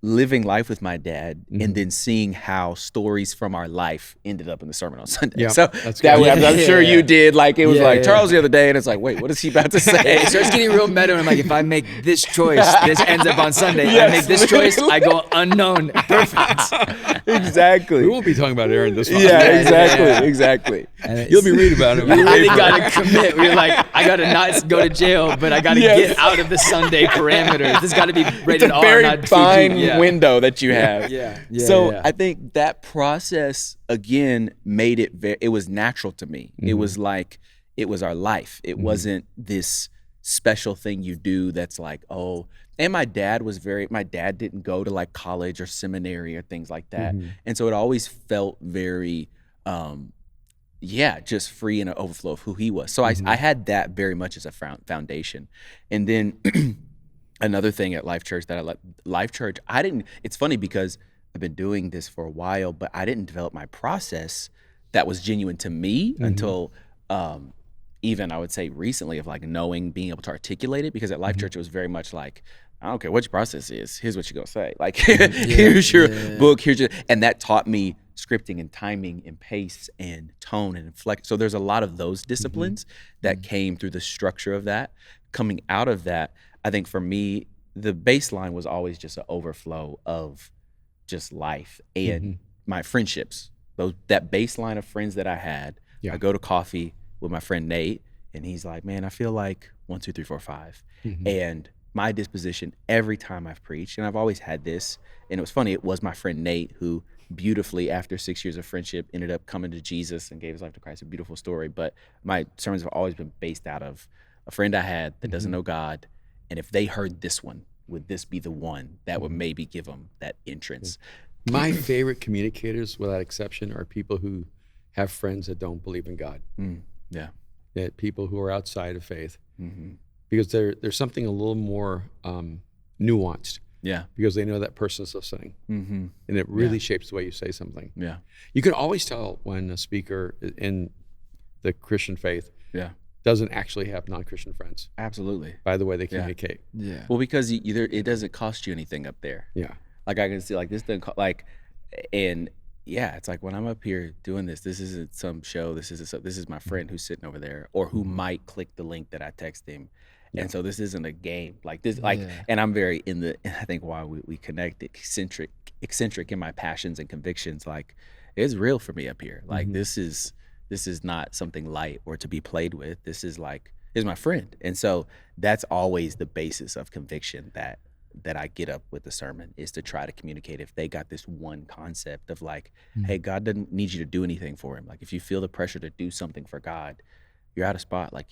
living life with my dad and then seeing how stories from our life ended up in the sermon on Sunday. Yeah, so that's that good. way, I'm sure you did. Like, it was like yeah. Charles the other day, and it's like, wait, what is he about to say? It starts getting real meta. And I'm like, if I make this choice, this ends up on Sunday. If I make this choice, I go unknown. Perfect. Exactly. We won't be talking about Aaron this month. Yeah, exactly. You'll be reading about it. You really got to commit. We're like, I got to not go to jail, but I got to get out of the Sunday parameters. This got to be rated R, very not fine PG. window that you have. So I think that process again made it it was natural to me. It was like it was our life. It wasn't this special thing you do that's like, oh. And my dad didn't go to like college or seminary or things like that. And so it always felt very just free and an overflow of who he was. So I had that very much as a foundation. And then another thing at Life Church that I like, Life Church, it's funny because I've been doing this for a while, but I didn't develop my process that was genuine to me until even I would say recently, of like knowing, being able to articulate it, because at Life Church it was very much like, I don't care what your process is, here's what you're gonna say. Like here's your book, and that taught me scripting and timing and pace and tone and inflect. So there's a lot of those disciplines that came through the structure of that. Coming out of that, I think for me, the baseline was always just an overflow of just life and my friendships. That baseline of friends that I had. I go to coffee with my friend Nate, and he's like, man, I feel like 1, 2, 3, 4, 5. And my disposition every time I've preached, and I've always had this, and it was funny, it was my friend Nate who beautifully, after 6 years of friendship, ended up coming to Jesus and gave his life to Christ. A beautiful story. But my sermons have always been based out of a friend I had that doesn't know God, and if they heard this one, would this be the one that would maybe give them that entrance? My favorite communicators, without exception, are people who have friends that don't believe in God. That people who are outside of faith, because there's something a little more nuanced. Because they know that person's listening, and it really shapes the way you say something. You can always tell when a speaker in the Christian faith doesn't actually have non-Christian friends. Absolutely. By the way they communicate. Well, because it doesn't cost you anything up there. Like I can see, like this doesn't and it's like when I'm up here doing this isn't some show. This is my friend who's sitting over there, or who might click the link that I text him. And so this isn't a game like this. And I'm very I think why we connect, eccentric in my passions and convictions. Like, it's real for me up here. Like this is not something light or to be played with. This is my friend. And so that's always the basis of conviction that I get up with the sermon, is to try to communicate. If they got this one concept of like, hey, God doesn't need you to do anything for him. Like, if you feel the pressure to do something for God, you're out of spot. Like,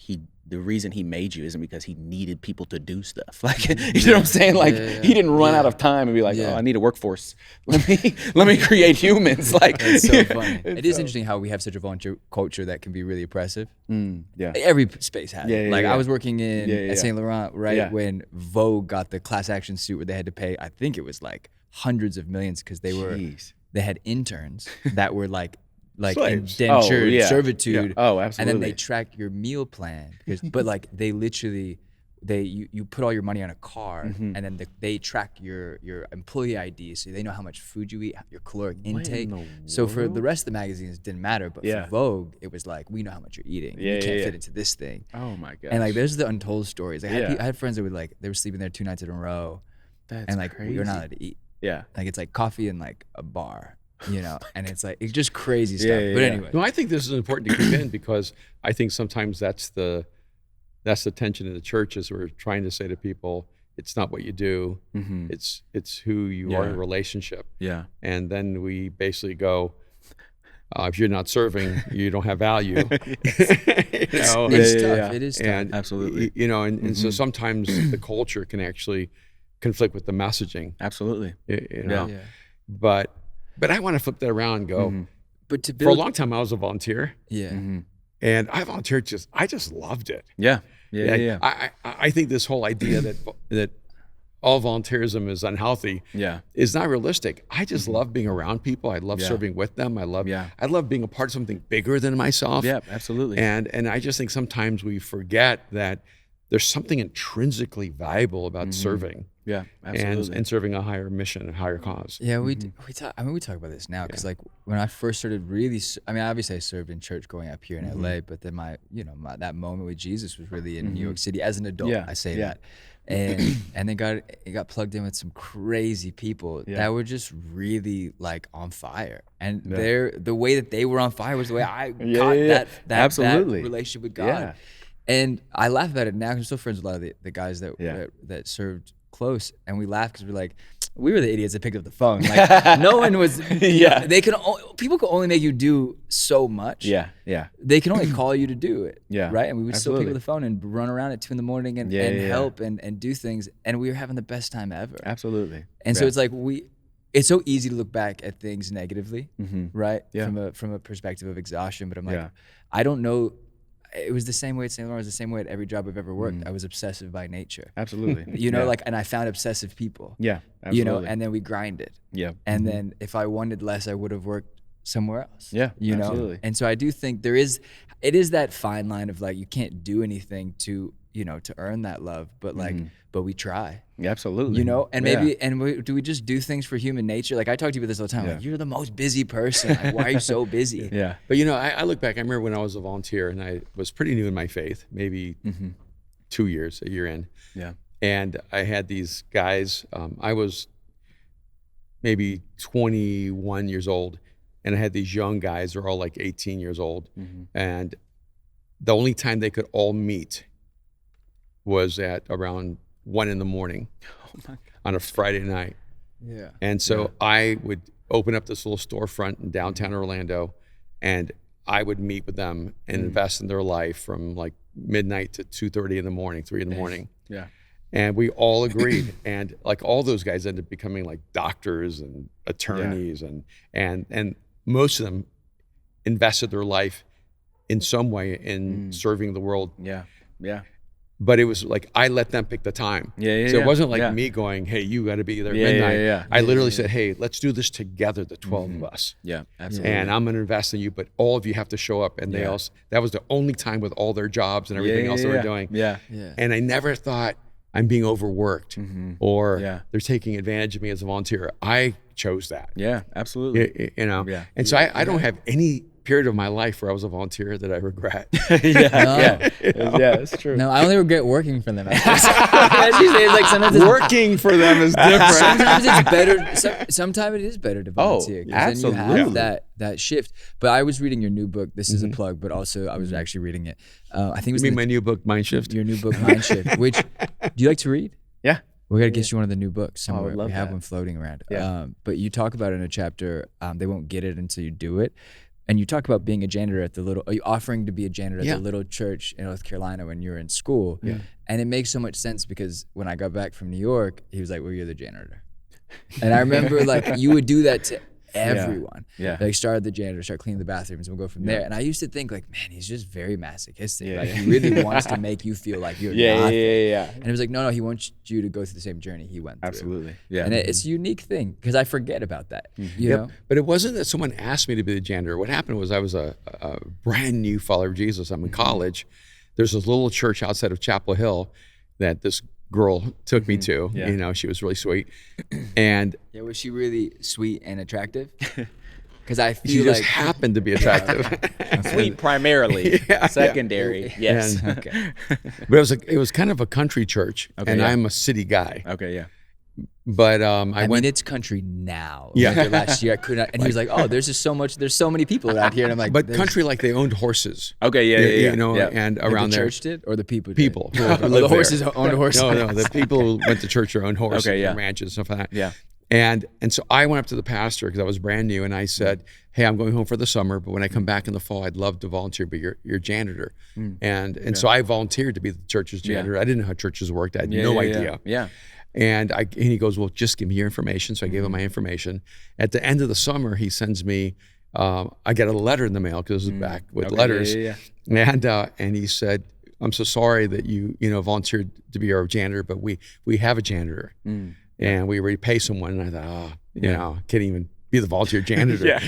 the reason he made you isn't because he needed people to do stuff. Like, you know what I'm saying? Like, he didn't run out of time and be like, oh, I need a workforce. Let me create humans. Like, it's so funny. It is interesting how we have such a volunteer culture that can be really oppressive. Every space has it. I was working at Saint Laurent when Vogue got the class action suit where they had to pay, I think it was like hundreds of millions, because they had interns that were like indentured servitude. Oh, absolutely. And then they track your meal plan, but like they literally you put all your money on a card, and then they track your employee ID, so they know how much food you eat, your caloric intake. So for the rest of the magazines, it didn't matter, but for Vogue, it was like, we know how much you're eating. You can't fit into this thing. Oh my gosh. And like, there's the untold stories. Like, I had friends that would they were sleeping there 2 nights in a row. That's and like, crazy. you're not allowed to eat. Like, it's like coffee and like a bar. And it's like, it's just crazy stuff. But anyway. No, I think this is important to keep in, because I think sometimes that's the tension in the church, is we're trying to say to people, it's not what you do, it's who you are in relationship. And then we basically go, if you're not serving, you don't have value. It's tough. It is tough. And, absolutely. And so sometimes the culture can actually conflict with the messaging. Absolutely. But But I want to flip that around and go, but to for a long time I was a volunteer. Yeah. And I volunteered I just loved it. Yeah. I think this whole idea that all volunteerism is unhealthy is not realistic. I just love being around people. I love serving with them. I love being a part of something bigger than myself. Yeah, absolutely. And I just think sometimes we forget that there's something intrinsically valuable about serving. Yeah, absolutely. And serving a higher mission, a higher cause. Yeah, we talk. I mean, we talk about this now because like when I first started really, I mean, obviously I served in church growing up here in LA, but then that moment with Jesus was really in New York City as an adult. I say that, and then it got plugged in with some crazy people that were just really like on fire, and the way that they were on fire was the way I caught that relationship with God. Yeah. And I laugh about it now because I'm still friends with a lot of the guys that served close, and we laugh because we're like, we were the idiots that picked up the phone. Like no one was. People could only make you do so much. They can only call you to do it. Right. And we would still pick up the phone and run around at 2 a.m. and help and do things, and we were having the best time ever. Absolutely. And so it's like it's so easy to look back at things negatively, right? From a perspective of exhaustion. But I'm like, I don't know. It was the same way at St. Lawrence, the same way at every job I've ever worked. I was obsessive by nature. Absolutely. And I found obsessive people. Yeah, absolutely. And then we grinded. Yeah. And then if I wanted less, I would have worked somewhere else. Yeah, absolutely. And so I do think it is that fine line of like, you can't do anything to earn that love, but like, but we try. Yeah, absolutely. And maybe, do we just do things for human nature? Like I talk to people this all the time, like, you're the most busy person. Like, why are you so busy? But I look back, I remember when I was a volunteer and I was pretty new in my faith, maybe 2 years, a year in. Yeah. And I had these guys, I was maybe 21 years old, and I had these young guys, they're all like 18 years old. And the only time they could all meet was at around 1 a.m. On a Friday night. Yeah. And so I would open up this little storefront in downtown Orlando, and I would meet with them and invest in their life from like midnight to 2:30 in the morning, 3 in the morning. Yeah. And we all agreed. And like all those guys ended up becoming like doctors and attorneys and most of them invested their life in some way in serving the world. Yeah. Yeah. But it was like, I let them pick the time. So it wasn't like me going, hey, you got to be there at midnight. I literally said, hey, let's do this together, the 12 of us. Yeah, absolutely. And I'm going to invest in you, but all of you have to show up. And that was the only time with all their jobs and everything else they were doing. And I never thought I'm being overworked or they're taking advantage of me as a volunteer. I chose that. Yeah, absolutely. And so I don't have any period of my life where I was a volunteer that I regret. It's true. No, I only regret working for them. Sometimes working for them is different. Sometimes it's better. Sometimes it is better to volunteer. Absolutely. Then you have that shift. But I was reading your new book. This is a plug, but also I was actually reading it. I think it was my new book, Mind Shift. Your new book, Mind Shift. Which do you like to read? Yeah. We got to get you one of the new books somewhere. I would love we have that. one floating around. Yeah. But you talk about it in a chapter. They won't get it until you do it. And you talk about being a janitor at offering to be a janitor at the little church in North Carolina when you were in school. Yeah. And it makes so much sense because when I got back from New York, he was like, well, you're the janitor. And I remember like you would do that to everyone. Like start the janitor, start cleaning the bathrooms, and we'll go from there. And I used to think like, man, he's just very masochistic. Like he really wants to make you feel like you're nothing. And it was like, no, he wants you to go through the same journey he went through. Absolutely. Yeah. And it's a unique thing because I forget about that. You know? But it wasn't that someone asked me to be the janitor. What happened was I was a brand new follower of Jesus. I'm in college. There's this little church outside of Chapel Hill that this girl took me to. She was really sweet. And was she really sweet and attractive? Because I feel she like just happened to be attractive. Sweet primarily, secondary. Yes. Okay. But it was kind of a country church, and I'm a city guy. Okay. Yeah. But I went. Mean, it's country now. Yeah. Last year I could not, and he was like, "Oh, there's so many people around here." And I'm like, "But country, like they owned horses." Okay. Yeah. And around the there, church did, or the people did? People. The horses owned horses. No, the people who went to church owned horses, and ranches, stuff like that. Yeah. And so I went up to the pastor because I was brand new, and I said, "Hey, I'm going home for the summer, but when I come back in the fall, I'd love to volunteer, but you're janitor." And so I volunteered to be the church's janitor. I didn't know how churches worked. I had no idea. Yeah. And he goes, well, just give me your information. So I gave him my information. At the end of the summer, he sends me, I get a letter in the mail because it was back with letters. And he said, I'm so sorry that you volunteered to be our janitor, but we have a janitor and we already pay someone. And I thought, can't even be the volunteer janitor.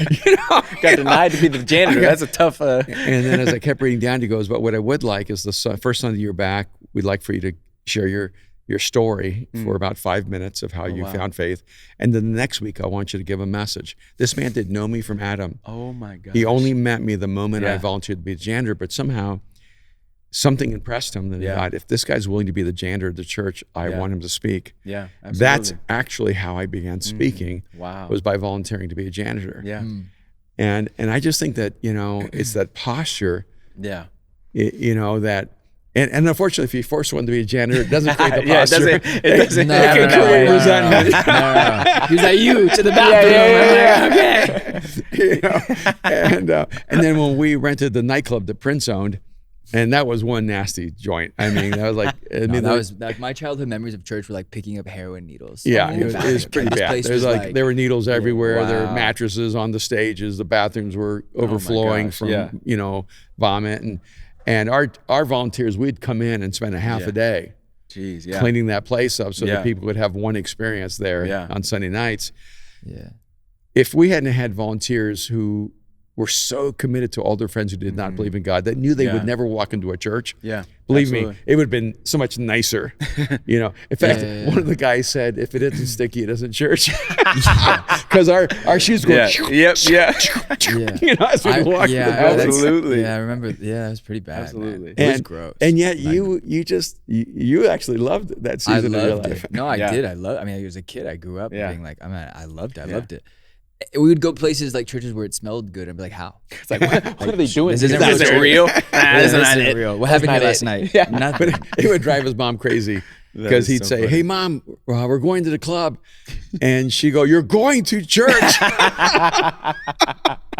Got denied to be the janitor. That's a tough. And then as I kept reading down, he goes, but what I would like is the first Sunday you're back, we'd like for you to share your story for about 5 minutes of how you found faith. And then the next week, I want you to give a message. This man didn't know me from Adam. Oh my God. He only met me the moment I volunteered to be a janitor, but somehow something impressed him that he thought, if this guy's willing to be the janitor of the church, I want him to speak. Yeah, absolutely. That's actually how I began speaking. Was by volunteering to be a janitor. And I just think that, it's that posture. That, and unfortunately, if you force one to be a janitor, it doesn't create the posture. It doesn't create resentment. He's like, you to the bathroom. And then when we rented the nightclub that Prince owned, and that was one nasty joint. I mean, that was like, that was like my childhood mememories of church were like picking up heroin needles. Yeah, it was pretty bad. There's like there were needles everywhere. There were mattresses on the stages. The bathrooms were overflowing from vomit, and our volunteers, we'd come in and spend a half a day cleaning that place up so that people would have one experience there on Sunday nights. If we hadn't had volunteers who were so committed to all their friends who did not believe in God, that knew they would never walk into a church. Believe me, it would have been so much nicer. In fact, one of the guys said, if it isn't sticky, it isn't church. Because our shoes go, as we walk. Absolutely. I remember. Yeah, it was pretty bad. Absolutely. It was gross. And yet you actually loved that season of your life. No, I did. I mean, as a kid, I grew up being like, I loved it. I loved it. We would go places like churches where it smelled good. I'd be like, how? It's like, what are they doing? This isn't real. This isn't real. What happened here last night? Nothing. But it would drive his mom crazy because he'd say, hey, Mom, we're going to the club. And she'd go, you're going to church. But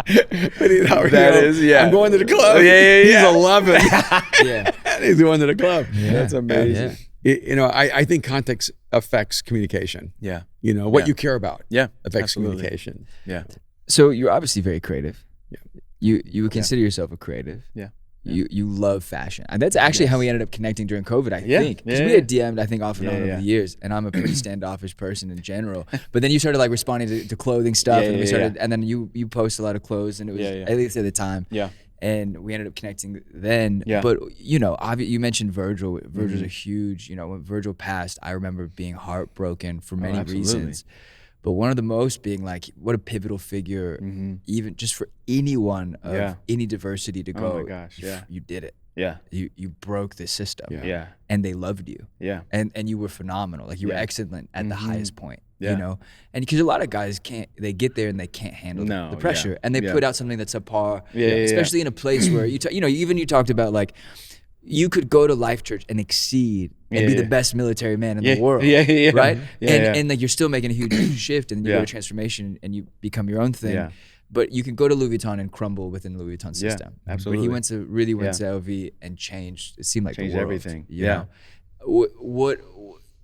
I'm going to the club. He's 11. And he's going to the club. That's amazing. I think context affects communication. What you care about affects communication. So you're obviously very creative. You would consider yourself a creative. You love fashion. And that's actually how we ended up connecting during COVID, I think. Because we had DM'd, I think, off and on over the years. And I'm a pretty standoffish person in general. But then you started like responding to clothing stuff. And we started, and then you post a lot of clothes. And it was, at least at the time. And we ended up connecting then. But, you mentioned Virgil. Virgil's a huge, when Virgil passed, I remember being heartbroken for many reasons. But one of the most being like, what a pivotal figure, even just for anyone of any diversity to go, oh my gosh, you did it. Yeah. You broke the system. Yeah. And they loved you. Yeah. And you were phenomenal. Like you were excellent at the highest point. And because a lot of guys they get there and they can't handle the pressure. And they put out something that's subpar, especially in a place where you talked about like, you could go to Life Church and exceed and be the best military man in the world, right? And like you're still making a huge shift, and you go to transformation and you become your own thing. But you can go to Louis Vuitton and crumble within the Louis Vuitton system. Absolutely. But he went to LV and changed. It seemed like changed the world, everything. You know? What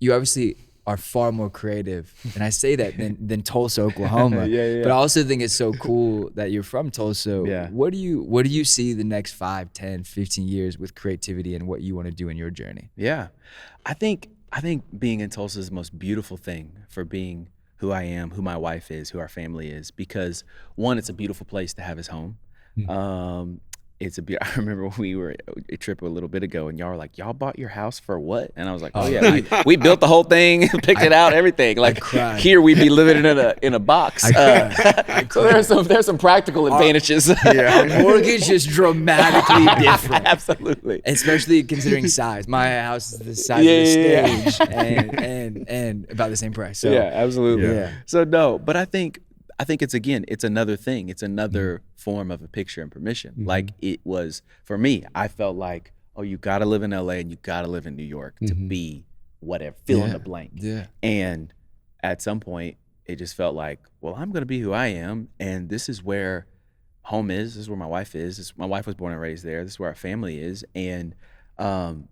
you obviously are far more creative, and I say that than Tulsa, Oklahoma. But I also think it's so cool that you're from Tulsa. What do you see the next 5, 10, 15 years with creativity and what you want to do in your journey? I think being in Tulsa is the most beautiful thing for being who I am, who my wife is, who our family is, because one, it's a beautiful place to have as home. I remember when we were a trip a little bit ago, and y'all were like, y'all bought your house for what? And I was like, oh yeah, we built the whole thing, picked it out, everything. Like here we'd be living in a box. So there's some practical advantages. Our mortgage is dramatically different. Absolutely. Especially considering size. My house is the size of the stage and about the same price. So absolutely. So no, but I think it's another thing. It's another form of a picture and permission. Like it was, for me, I felt like, oh, you got to live in LA and you got to live in New York to be whatever, fill in the blank. And at some point, it just felt like, well, I'm going to be who I am. And this is where home is. This is where my wife is. My wife was born and raised there. This is where our family is. And so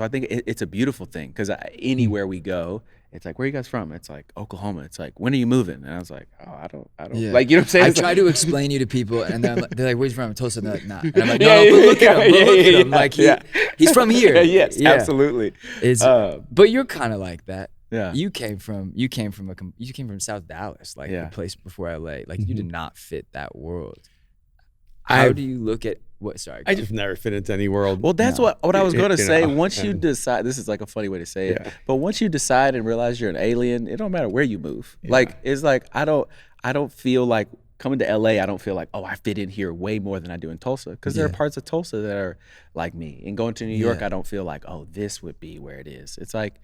I think it's a beautiful thing because anywhere we go, it's like, where are you guys from? It's like Oklahoma. It's like, when are you moving? And I was like, oh, I don't Yeah. like, you know what I'm saying? I It's try like, to explain you to people, and then they're like, where's you from? Tulsa. And they're like, nah. And I'm like, no, but look at him. Look at him. Like he's from here. Yes, absolutely. But you're kind of like that. Yeah. You came from South Dallas, like the place before LA. Like you did not fit that world. How do you look at what? Sorry, I just never fit into any world. Well, that's what I was going to say. Once you decide, this is like a funny way to say it, but once you decide and realize you're an alien, it don't matter where you move. Like it's like I don't feel like coming to LA. I don't feel like, oh, I fit in here way more than I do in Tulsa, because there are parts of Tulsa that are like me. And going to New York, I don't feel like, oh, this would be where it is. It's like,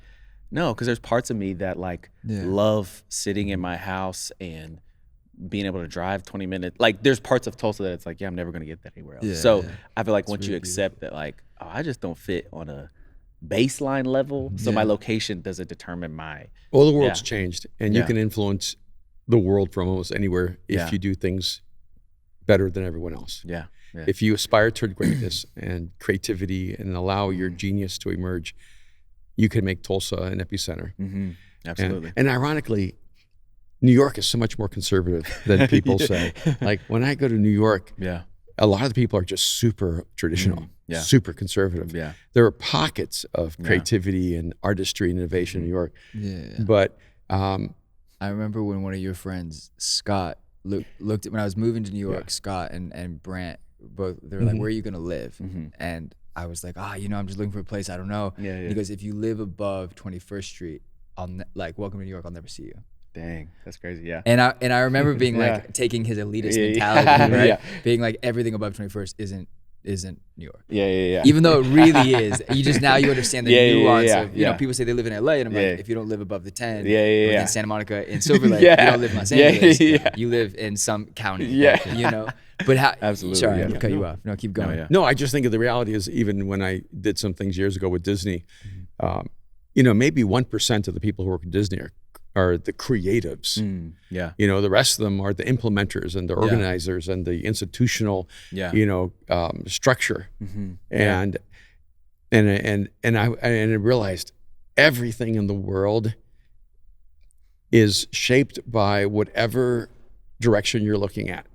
no, because there's parts of me that like love sitting in my house and being able to drive 20 minutes. Like there's parts of Tulsa that it's like, I'm never going to get that anywhere else. I feel like once you accept that, like, oh, I just don't fit on a baseline level. So my location doesn't determine my. Well, the world's changed, and you can influence the world from almost anywhere if you do things better than everyone else. Yeah. If you aspire toward greatness and creativity and allow your genius to emerge, you can make Tulsa an epicenter. Mm-hmm. Absolutely. And ironically, New York is so much more conservative than people say. Like when I go to New York, a lot of the people are just super traditional, super conservative. Yeah. There are pockets of creativity and artistry and innovation in New York. But I remember when one of your friends, Scott, looked at when I was moving to New York. Scott and Brant both, they were like, "Where are you gonna live?" And I was like, I'm just looking for a place. I don't know. And he goes, "If you live above 21st Street, welcome to New York. I'll never see you." Dang, that's crazy. Yeah. And I remember being like taking his elitist mentality, right? Being like everything above 21st isn't New York. Yeah. Even though it really is. You understand the nuance of, you know, people say they live in LA, and I'm like, if you don't live above the 10, in Santa Monica, in Silver Lake, you don't live in Los Angeles. You live in some county. You know. But how? Absolutely. Sorry, I'm cut you off. No, keep going. No, I just think of the reality is, even when I did some things years ago with Disney, maybe 1% of the people who work at Disney are the creatives. The rest of them are the implementers and the organizers and the institutional, structure. And I realized everything in the world is shaped by whatever direction you're looking at.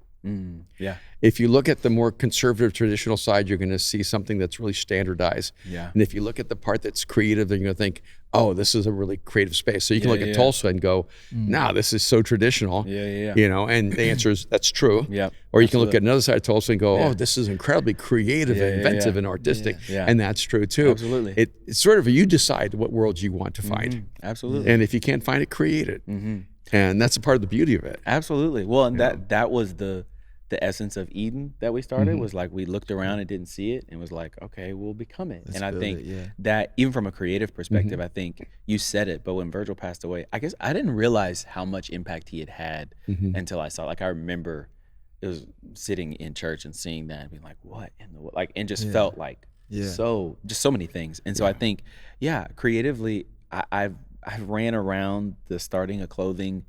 If you look at the more conservative traditional side, you're going to see something that's really standardized. And if you look at the part that's creative, then you're going to think, oh, this is a really creative space. So you can look at Tulsa and go, nah, this is so traditional. And the answer is that's true. Or you can look at another side of Tulsa and go, oh, this is incredibly creative and inventive and artistic. And that's true too. Absolutely. It's sort of, you decide what world you want to find. Absolutely. And if you can't find it, create it. And that's a part of the beauty of it. Absolutely. Well, and that was the essence of Eden that we started, was like, we looked around and didn't see it and was like, okay, we'll become it. And I think that even from a creative perspective, I think you said it, but when Virgil passed away, I guess I didn't realize how much impact he had until I saw, like, I remember it was sitting in church and seeing that and being like, what in the, like, and just felt like so many things. And so I think, creatively, I've ran around the starting a clothing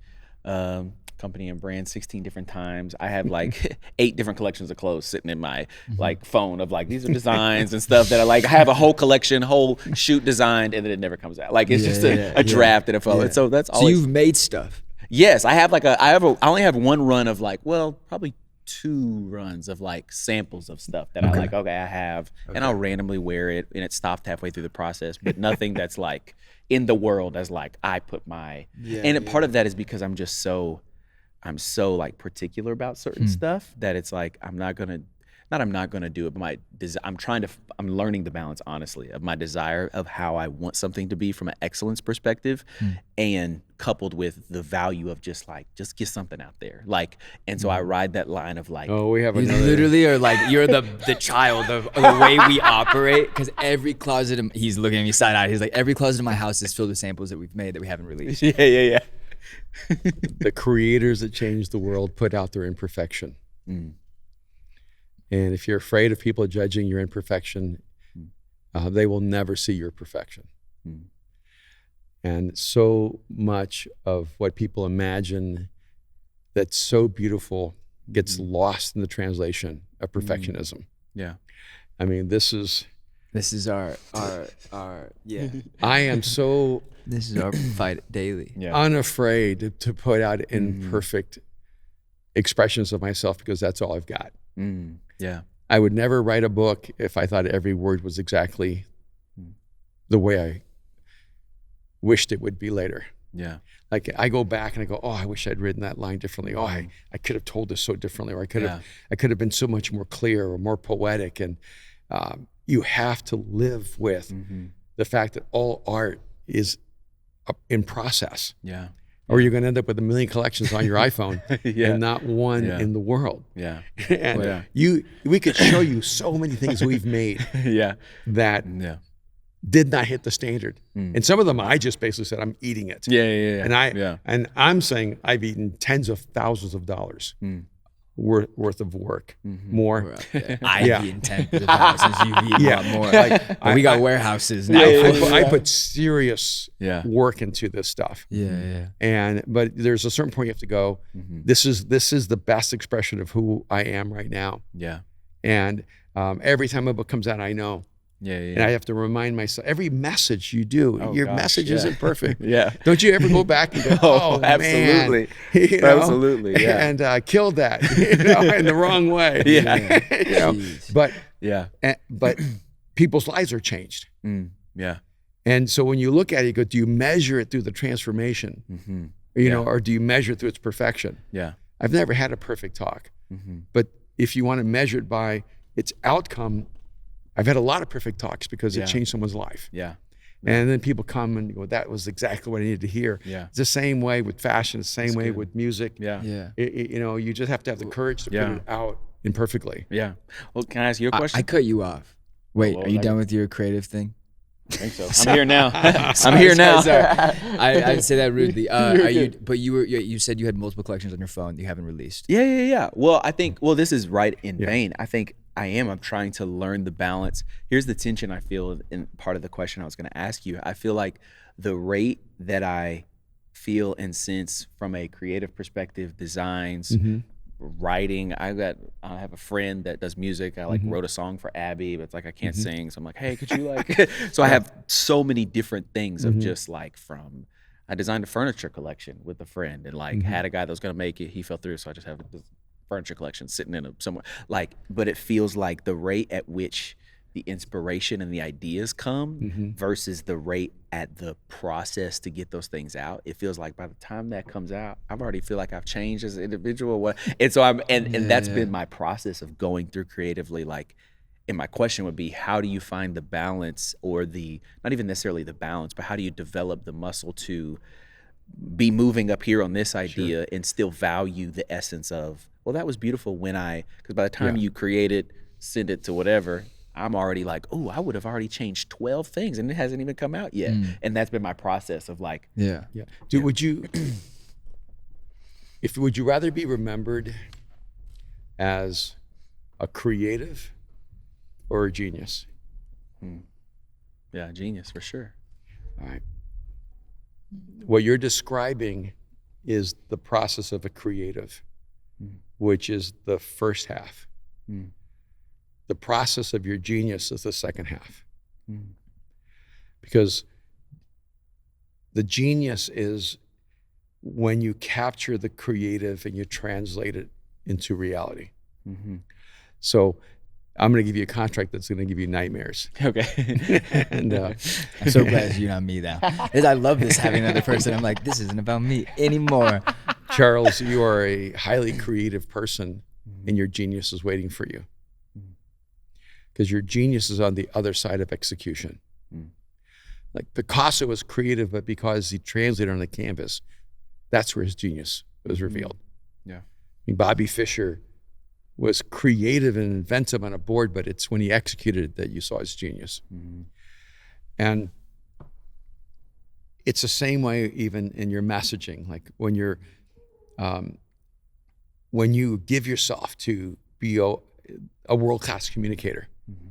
company and brand 16 different times. I have like 8 different collections of clothes sitting in my like phone of like, these are designs and stuff that I have a whole collection, whole shoot designed, and then it never comes out. Like it's just a draft that it follows. So that's always. So you've made stuff. Yes, I have I only have one run of like, well, probably 2 runs of like samples of stuff that I like, I have, and I'll randomly wear it, and it stopped halfway through the process, but nothing that's like in the world as like I put my, part of that is because I'm so like particular about certain stuff that it's like, I'm not gonna do it, but I'm learning the balance, honestly, of my desire of how I want something to be from an excellence perspective, and coupled with the value of just get something out there. Like, and so I ride that line of like, we have you another. Literally are like, you're the child of the way we operate, because every closet, he's looking at me side eye, he's like, every closet in my house is filled with samples that we've made that we haven't released. Yeah. The creators that changed the world put out their imperfection. And if you're afraid of people judging your imperfection, they will never see your perfection. And so much of what people imagine that's so beautiful gets lost in the translation of perfectionism. I mean, this is our I am so This is our fight daily. Unafraid to put out imperfect expressions of myself because that's all I've got. Yeah. I would never write a book if I thought every word was exactly the way I wished it would be later. Yeah. Like I go back and I go, oh, I wish I'd written that line differently. Oh, I could have told this so differently, or I could have been so much more clear or more poetic. And you have to live with the fact that all art is in process. Yeah. Or you're going to end up with 1 million collections on your iPhone and not one in the world. Yeah. And we could show you so many things we've made that did not hit the standard. And some of them I just basically said, I'm eating it. And I'm saying I've eaten tens of thousands of dollars worth of work. More. I've eaten tens of thousands. You've eaten a lot more. Like, we got warehouses now. I put serious work into this stuff. But there's a certain point you have to go, this is the best expression of who I am right now. And every time a book comes out, I know. And I have to remind myself, every message you do, your message isn't perfect. Don't you ever go back and go, oh, absolutely. Man. You know? Absolutely. And killed that, in the wrong way. But people's lives are changed. And so when you look at it, you go, do you measure it through the transformation? Or do you measure it through its perfection? I've never had a perfect talk. But if you want to measure it by its outcome, I've had a lot of perfect talks because it changed someone's life. And then people come and go, that was exactly what I needed to hear. It's the same way with fashion, the same way with music. You just have to have the courage to put it out imperfectly. Well, can I ask you a question? I cut you off. Wait, are you done with your creative thing? I think so. I'm here now. I'm here now. Sorry. I say that rudely. But you said you had multiple collections on your phone you haven't released. Yeah. Well, I think, this is right in vein. I think I'm trying to learn the balance. Here's the tension I feel in part of the question I was going to ask you. I feel like the rate that I feel and sense from a creative perspective, designs, writing. I have a friend that does music. I wrote a song for Abby, but it's like I can't sing. So I'm like, hey, could you so I have so many different things of just from I designed a furniture collection with a friend and had a guy that was going to make it. He fell through, so I just have this furniture collection sitting in somewhere. But it feels like the rate at which the inspiration and the ideas come versus the rate at the process to get those things out. It feels like by the time that comes out, I already feel like I've changed as an individual. And so that's been my process of going through creatively. And my question would be, how do you find the balance, or not even necessarily the balance, but how do you develop the muscle to be moving up here on this idea and still value the essence of, well, that was beautiful because by the time you create it, send it to whatever, I'm already like, oh, I would have already changed 12 things and it hasn't even come out yet. And that's been my process of Dude, would you rather be remembered as a creative or a genius? Yeah, genius for sure. All right. What you're describing is the process of a creative, which is the first half. The process of your genius is the second half. Because the genius is when you capture the creative and you translate it into reality. So I'm going to give you a contract that's going to give you nightmares. Okay. And I'm so glad you're not me now. I love this, having another person. I'm like, this isn't about me anymore. Charles, you are a highly creative person, and your genius is waiting for you. Because your genius is on the other side of execution. Like Picasso was creative, but because he translated on the canvas, that's where his genius was revealed. Yeah. I mean, Bobby Fischer was creative and inventive on a board, but it's when he executed it that you saw his genius. And it's the same way even in your messaging. Like when you give yourself to be a world-class communicator,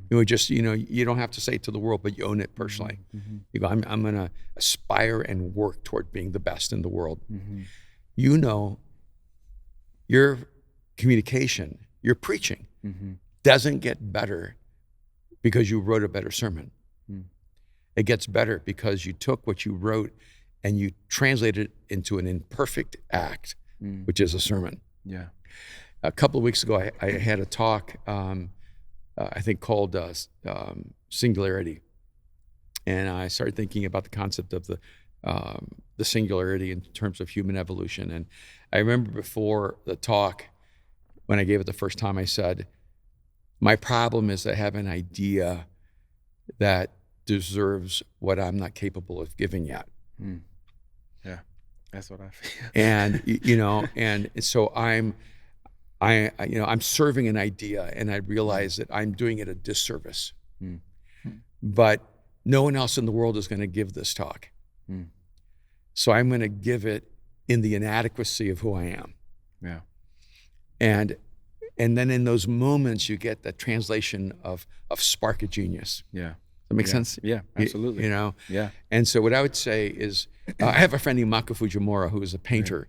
you don't have to say it to the world, but you own it personally. You go, I'm going to aspire and work toward being the best in the world. Your communication, your preaching doesn't get better because you wrote a better sermon. it gets better because you took what you wrote and you translated it into an imperfect act, which is a sermon. Yeah. A couple of weeks ago, I had a talk, I think called Singularity. And I started thinking about the concept of the singularity in terms of human evolution. And I remember before the talk, when I gave it the first time, I said, my problem is I have an idea that deserves what I'm not capable of giving yet. Yeah, that's what I feel. And and so I'm serving an idea, and I realize that I'm doing it a disservice. But no one else in the world is going to give this talk. So I'm going to give it in the inadequacy of who I am. Yeah. And then in those moments, you get that translation of spark of genius. Yeah. That makes sense? Yeah, absolutely. Yeah. And so what I would say is, I have a friend named Mako Fujimura who is a painter,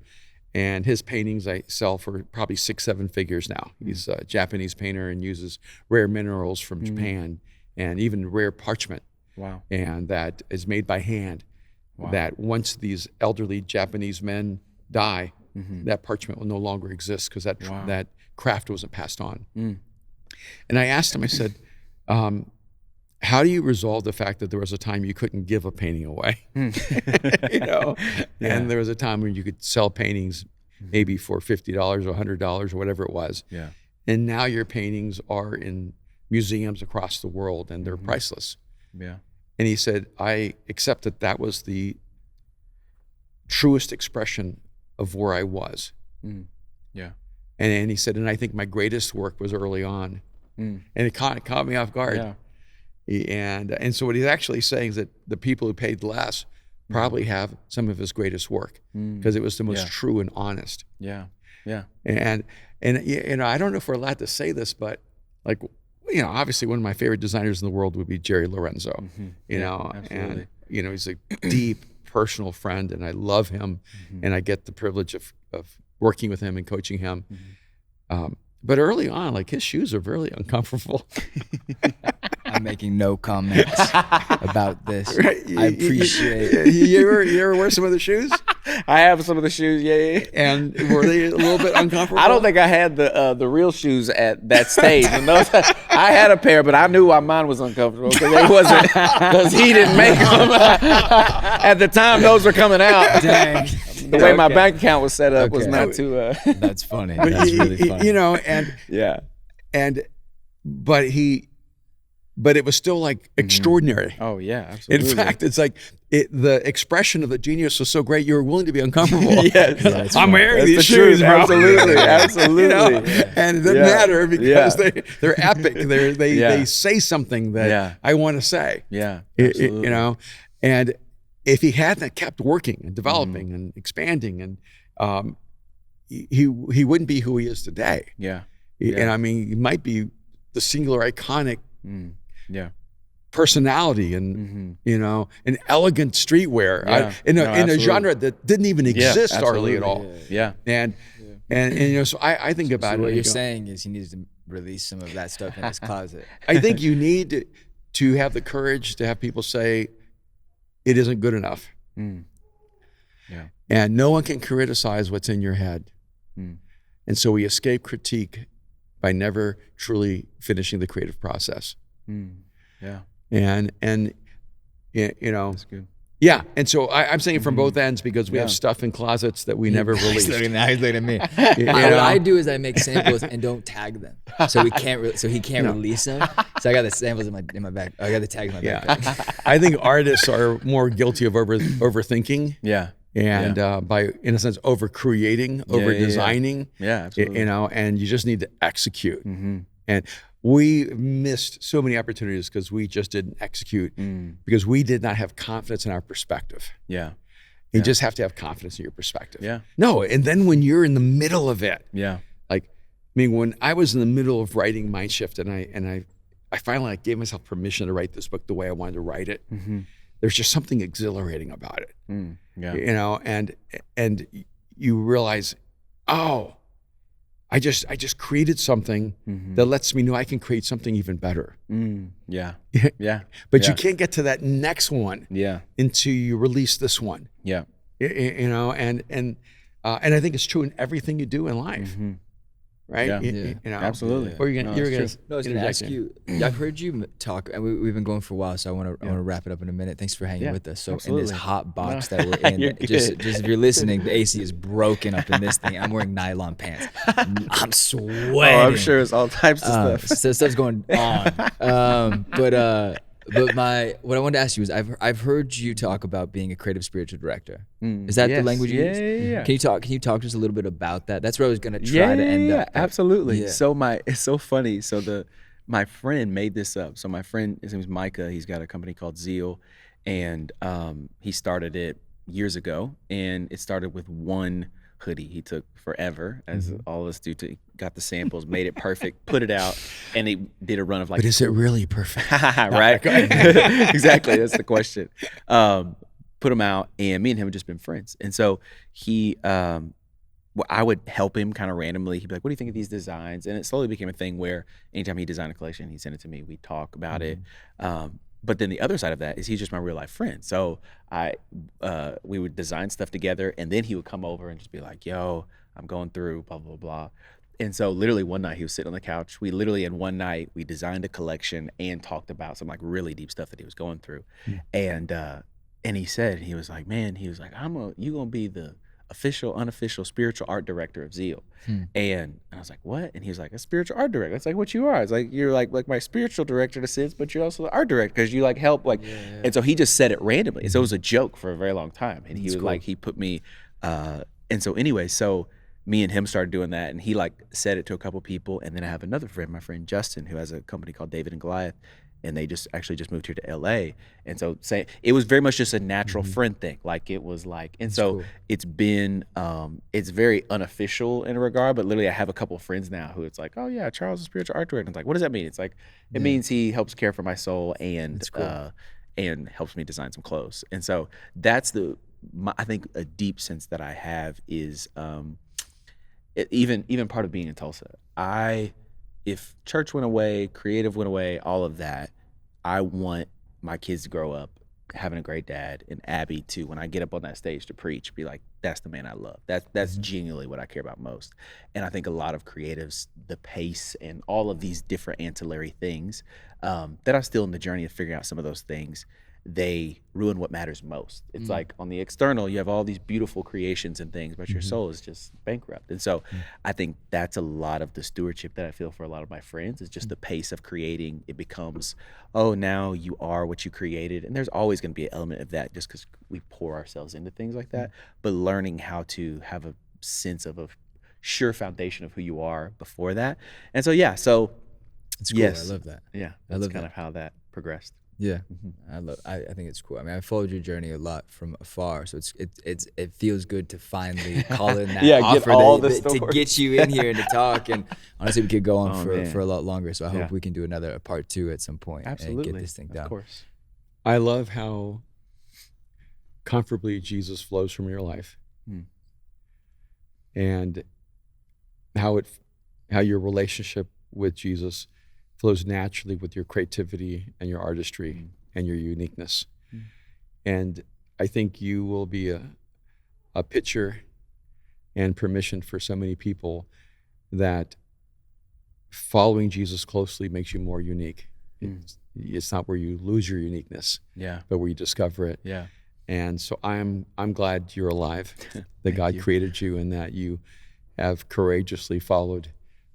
and his paintings I sell for probably 6-7 figures now. He's a Japanese painter and uses rare minerals from Japan and even rare parchment. Wow. And that is made by hand. Wow. That once these elderly Japanese men die, that parchment will no longer exist because that craft wasn't passed on. And I asked him, I said, how do you resolve the fact that there was a time you couldn't give a painting away? And there was a time when you could sell paintings maybe for $50 or $100 or whatever it was. Yeah. And now your paintings are in museums across the world and they're priceless. Yeah. And he said, I accept that that was the truest expression of where I was. Yeah. And he said, and I think my greatest work was early on. And it caught me off guard. Yeah. And so what he's actually saying is that the people who paid less probably have some of his greatest work because it was the most true and honest. Yeah. Yeah. And I don't know if we're allowed to say this, but like, obviously one of my favorite designers in the world would be Jerry Lorenzo, absolutely. and he's a deep personal friend and I love him and I get the privilege of working with him and coaching him. But early on, like his shoes are really uncomfortable. I'm making no comments about this. Right. I appreciate it. You ever wear some of the shoes? I have some of the shoes, yeah. And were they a little bit uncomfortable? I don't think I had the real shoes at that stage. And those, I had a pair, but I knew why mine was uncomfortable because he didn't make them. At the time, those were coming out. Dang. The way my bank account was set up was not too. That's funny. That's really funny. But it was still like extraordinary. Oh yeah, absolutely. In fact, it's like the expression of the genius was so great you were willing to be uncomfortable. Yes, I'm wearing these shoes, bro. Absolutely. And it doesn't matter because they're epic. They say something that I want to say. Yeah, absolutely. And if he hadn't kept working and developing and expanding, and he wouldn't be who he is today. Yeah. And I mean, he might be the singular iconic personality and an elegant streetwear in a genre that didn't even exist hardly at all. And so I think about it. What you're saying is he needs to release some of that stuff in his closet. I think you need to have the courage to have people say it isn't good enough. And no one can criticize what's in your head. And so we escape critique by never truly finishing the creative process. Yeah. And that's good. Yeah. And so I'm saying it from both ends because we have stuff in closets that we never released. Now he's looking at me. What I do is I make samples and don't tag them, so he can't release them. So I got the samples in my bag. I got the tags in my bag. I think artists are more guilty of overthinking. Yeah. And by, in a sense, over creating, over designing. Yeah, absolutely. And you just need to execute. And we missed so many opportunities because we just didn't execute because we did not have confidence in our perspective. Yeah. You just have to have confidence in your perspective. Yeah. No, and then when you're in the middle of it. Yeah. Like, I mean, when I was in the middle of writing Mind Shift and I finally gave myself permission to write this book the way I wanted to write it, there's just something exhilarating about it. And you realize, oh, I just created something that lets me know I can create something even better. Yeah. But you can't get to that next one until you release this one. Yeah. You know, and I think it's true in everything you do in life. Right? Yeah. You know, Absolutely. Or you're gonna I was going to ask you. I've heard you talk, and we've been going for a while, so I want to wrap it up in a minute. Thanks for hanging with us. So in this hot box that we're in, just if you're listening, the AC is broken up in this thing. I'm wearing nylon pants. I'm sweating. Oh, I'm sure it's all types of stuff. So stuff's going on. But what I wanted to ask you is, I've heard you talk about being a creative spiritual director. Is that the language you use? Yeah. Can you talk to us a little bit about that? That's where I was gonna try to end up. Absolutely. Yeah. So it's so funny. So my friend made this up. So my friend, his name is Micah. He's got a company called Zeal, and he started it years ago. And it started with one hoodie. He took forever, as all of us do. Got the samples, made it perfect, put it out, and he did a run of like. But is it really perfect? Right. Exactly. That's the question. Put them out, and me and him have just been friends. And so he, I would help him kind of randomly. He'd be like, "What do you think of these designs?" And it slowly became a thing where anytime he designed a collection, he'd send it to me. We'd talk about it. But then the other side of that is he's just my real life friend. So we would design stuff together, and then he would come over and just be like, "Yo, I'm going through blah, blah, blah." And so literally one night he was sitting on the couch. We literally in one night, we designed a collection and talked about some like really deep stuff that he was going through. And he said, he was like, you gonna be the official, unofficial spiritual art director of Zeal. And I was like, what? And he was like, a spiritual art director. That's like what you are. It's like, you're like my spiritual director in a sense, but you're also the art director because you like help like, and so he just said it randomly. And so it was a joke for a very long time. And he was like, he put me, and so anyway, so me and him started doing that, and he like said it to a couple people. And then I have another friend, my friend Justin, who has a company called David and Goliath. And they just moved here to LA. And so it was very much just a natural friend thing. Like it was like, and so it's been, it's very unofficial in a regard, but literally I have a couple of friends now who it's like, oh yeah, Charles is a spiritual art director. And it's like, what does that mean? It's like, it means he helps care for my soul and helps me design some clothes. And so that's I think a deep sense that I have is even part of being in Tulsa. If church went away, creative went away, all of that, I want my kids to grow up having a great dad, and Abby too, when I get up on that stage to preach, be like, that's the man I love. That's genuinely what I care about most. And I think a lot of creatives, the pace and all of these different ancillary things that are still in the journey of figuring out some of those things, they ruin what matters most. It's like on the external, you have all these beautiful creations and things, but your soul is just bankrupt. And so I think that's a lot of the stewardship that I feel for a lot of my friends is just the pace of creating. It becomes, oh, now you are what you created. And there's always going to be an element of that just because we pour ourselves into things like that. But learning how to have a sense of a sure foundation of who you are before that. And so, yeah, so it's cool. Yes. I love that. Yeah, that's kind of how that progressed. Yeah, I think it's cool. I mean, I followed your journey a lot from afar, so it feels good to finally call in that offer to get you in here and to talk. And honestly, we could go on for a lot longer. So I hope we can do a part 2 at some point and get this thing done. Of course. I love how comfortably Jesus flows from your life, and how your relationship with Jesus flows naturally with your creativity and your artistry and your uniqueness. And I think you will be a picture and permission for so many people that following Jesus closely makes you more unique. It's not where you lose your uniqueness, but where you discover it. Yeah. And so I'm glad you're alive, that God created you, and that you have courageously followed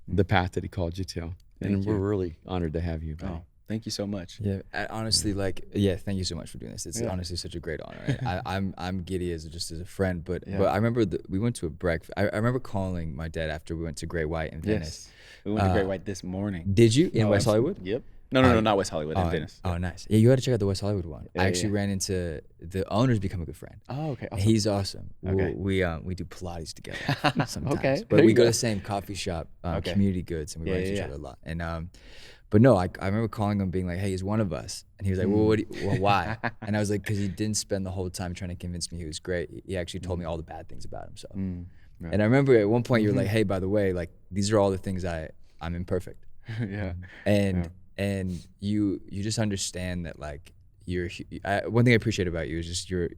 the path that he called you to. And we're really honored to have you. Oh, thank you so much. Yeah, honestly, thank you so much for doing this. It's honestly such a great honor. I'm giddy as a friend, but I remember we went to a breakfast. I remember calling my dad after we went to Great White in Venice. We went to Great White this morning. Did you in West Hollywood? Yep. No, not West Hollywood, in Venice. Oh, nice. Yeah, you got to check out the West Hollywood one. I actually ran into the owner's become a good friend. Oh, okay. Awesome. He's awesome. Okay. We do Pilates together sometimes. Okay. But we go to the same coffee shop, Community Goods, and we run into each other a lot. And but no, I remember calling him being like, hey, he's one of us. And he was like, well, why? And I was like, because he didn't spend the whole time trying to convince me he was great. He actually told me all the bad things about himself. Yeah. And I remember at one point you were like, hey, by the way, like these are all the things I'm imperfect. Yeah. And you just understand that like one thing I appreciate about you is just your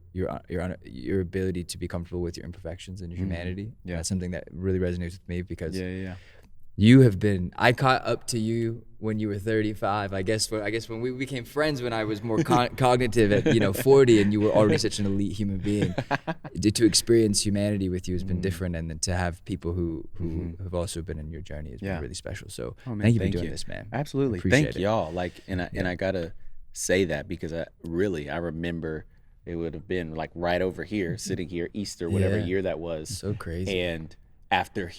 ability to be comfortable with your imperfections and your humanity. Yeah. That's something that really resonates with me because you have been. I caught up to you when you were 35. I guess when we became friends when I was more cognitive at 40, and you were already such an elite human being. To experience humanity with you has been different, and then to have people who have also been in your journey has been really special. So thank you for doing this, man. Absolutely, thank y'all. Like, and I gotta say that because I remember it would have been like right over here, sitting here, Easter, whatever year that was. So crazy. And after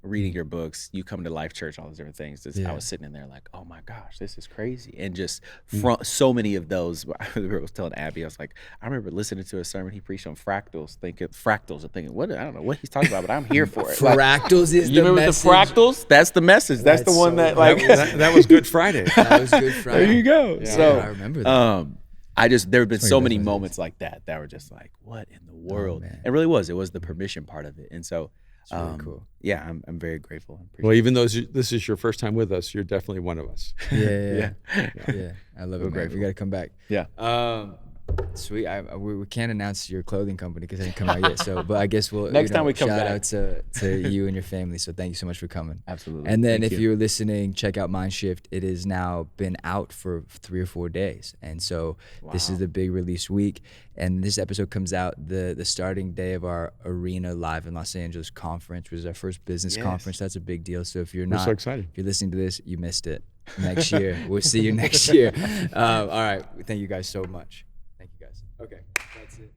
reading your books, you come to Life Church, all those different things. I was sitting in there like, oh my gosh, this is crazy. And just from so many of those, I was telling Abby, I was like, I remember listening to a sermon he preached on fractals, and thinking, what? I don't know what he's talking about, but I'm here for it. Fractals is you the remember message. The fractals? That's the message. That's the one that like that was Good Friday. That was Good Friday. There you go. Yeah, so I remember that. There have been so many moments like that were just like, what in the world? It really was. It was the permission part of it. And so it's really cool. Yeah, I'm very grateful. Well, even though this is your first time with us, you're definitely one of us. Yeah. I love it, man. We got to come back. Yeah. Sweet. We can't announce your clothing company because it hasn't come out yet. So, but I guess we'll next time we come shout back. out to you and your family. So thank you so much for coming. Absolutely. And then if you're listening, check out Mindshift. It has now been out for 3 or 4 days, and so this is the big release week. And this episode comes out the starting day of our Arena Live in Los Angeles conference, which is our first business conference. That's a big deal. So if you're not, so excited. If you're listening to this, you missed it. Next year, we'll see you next year. All right. Thank you guys so much. Thank you guys. Okay, that's it.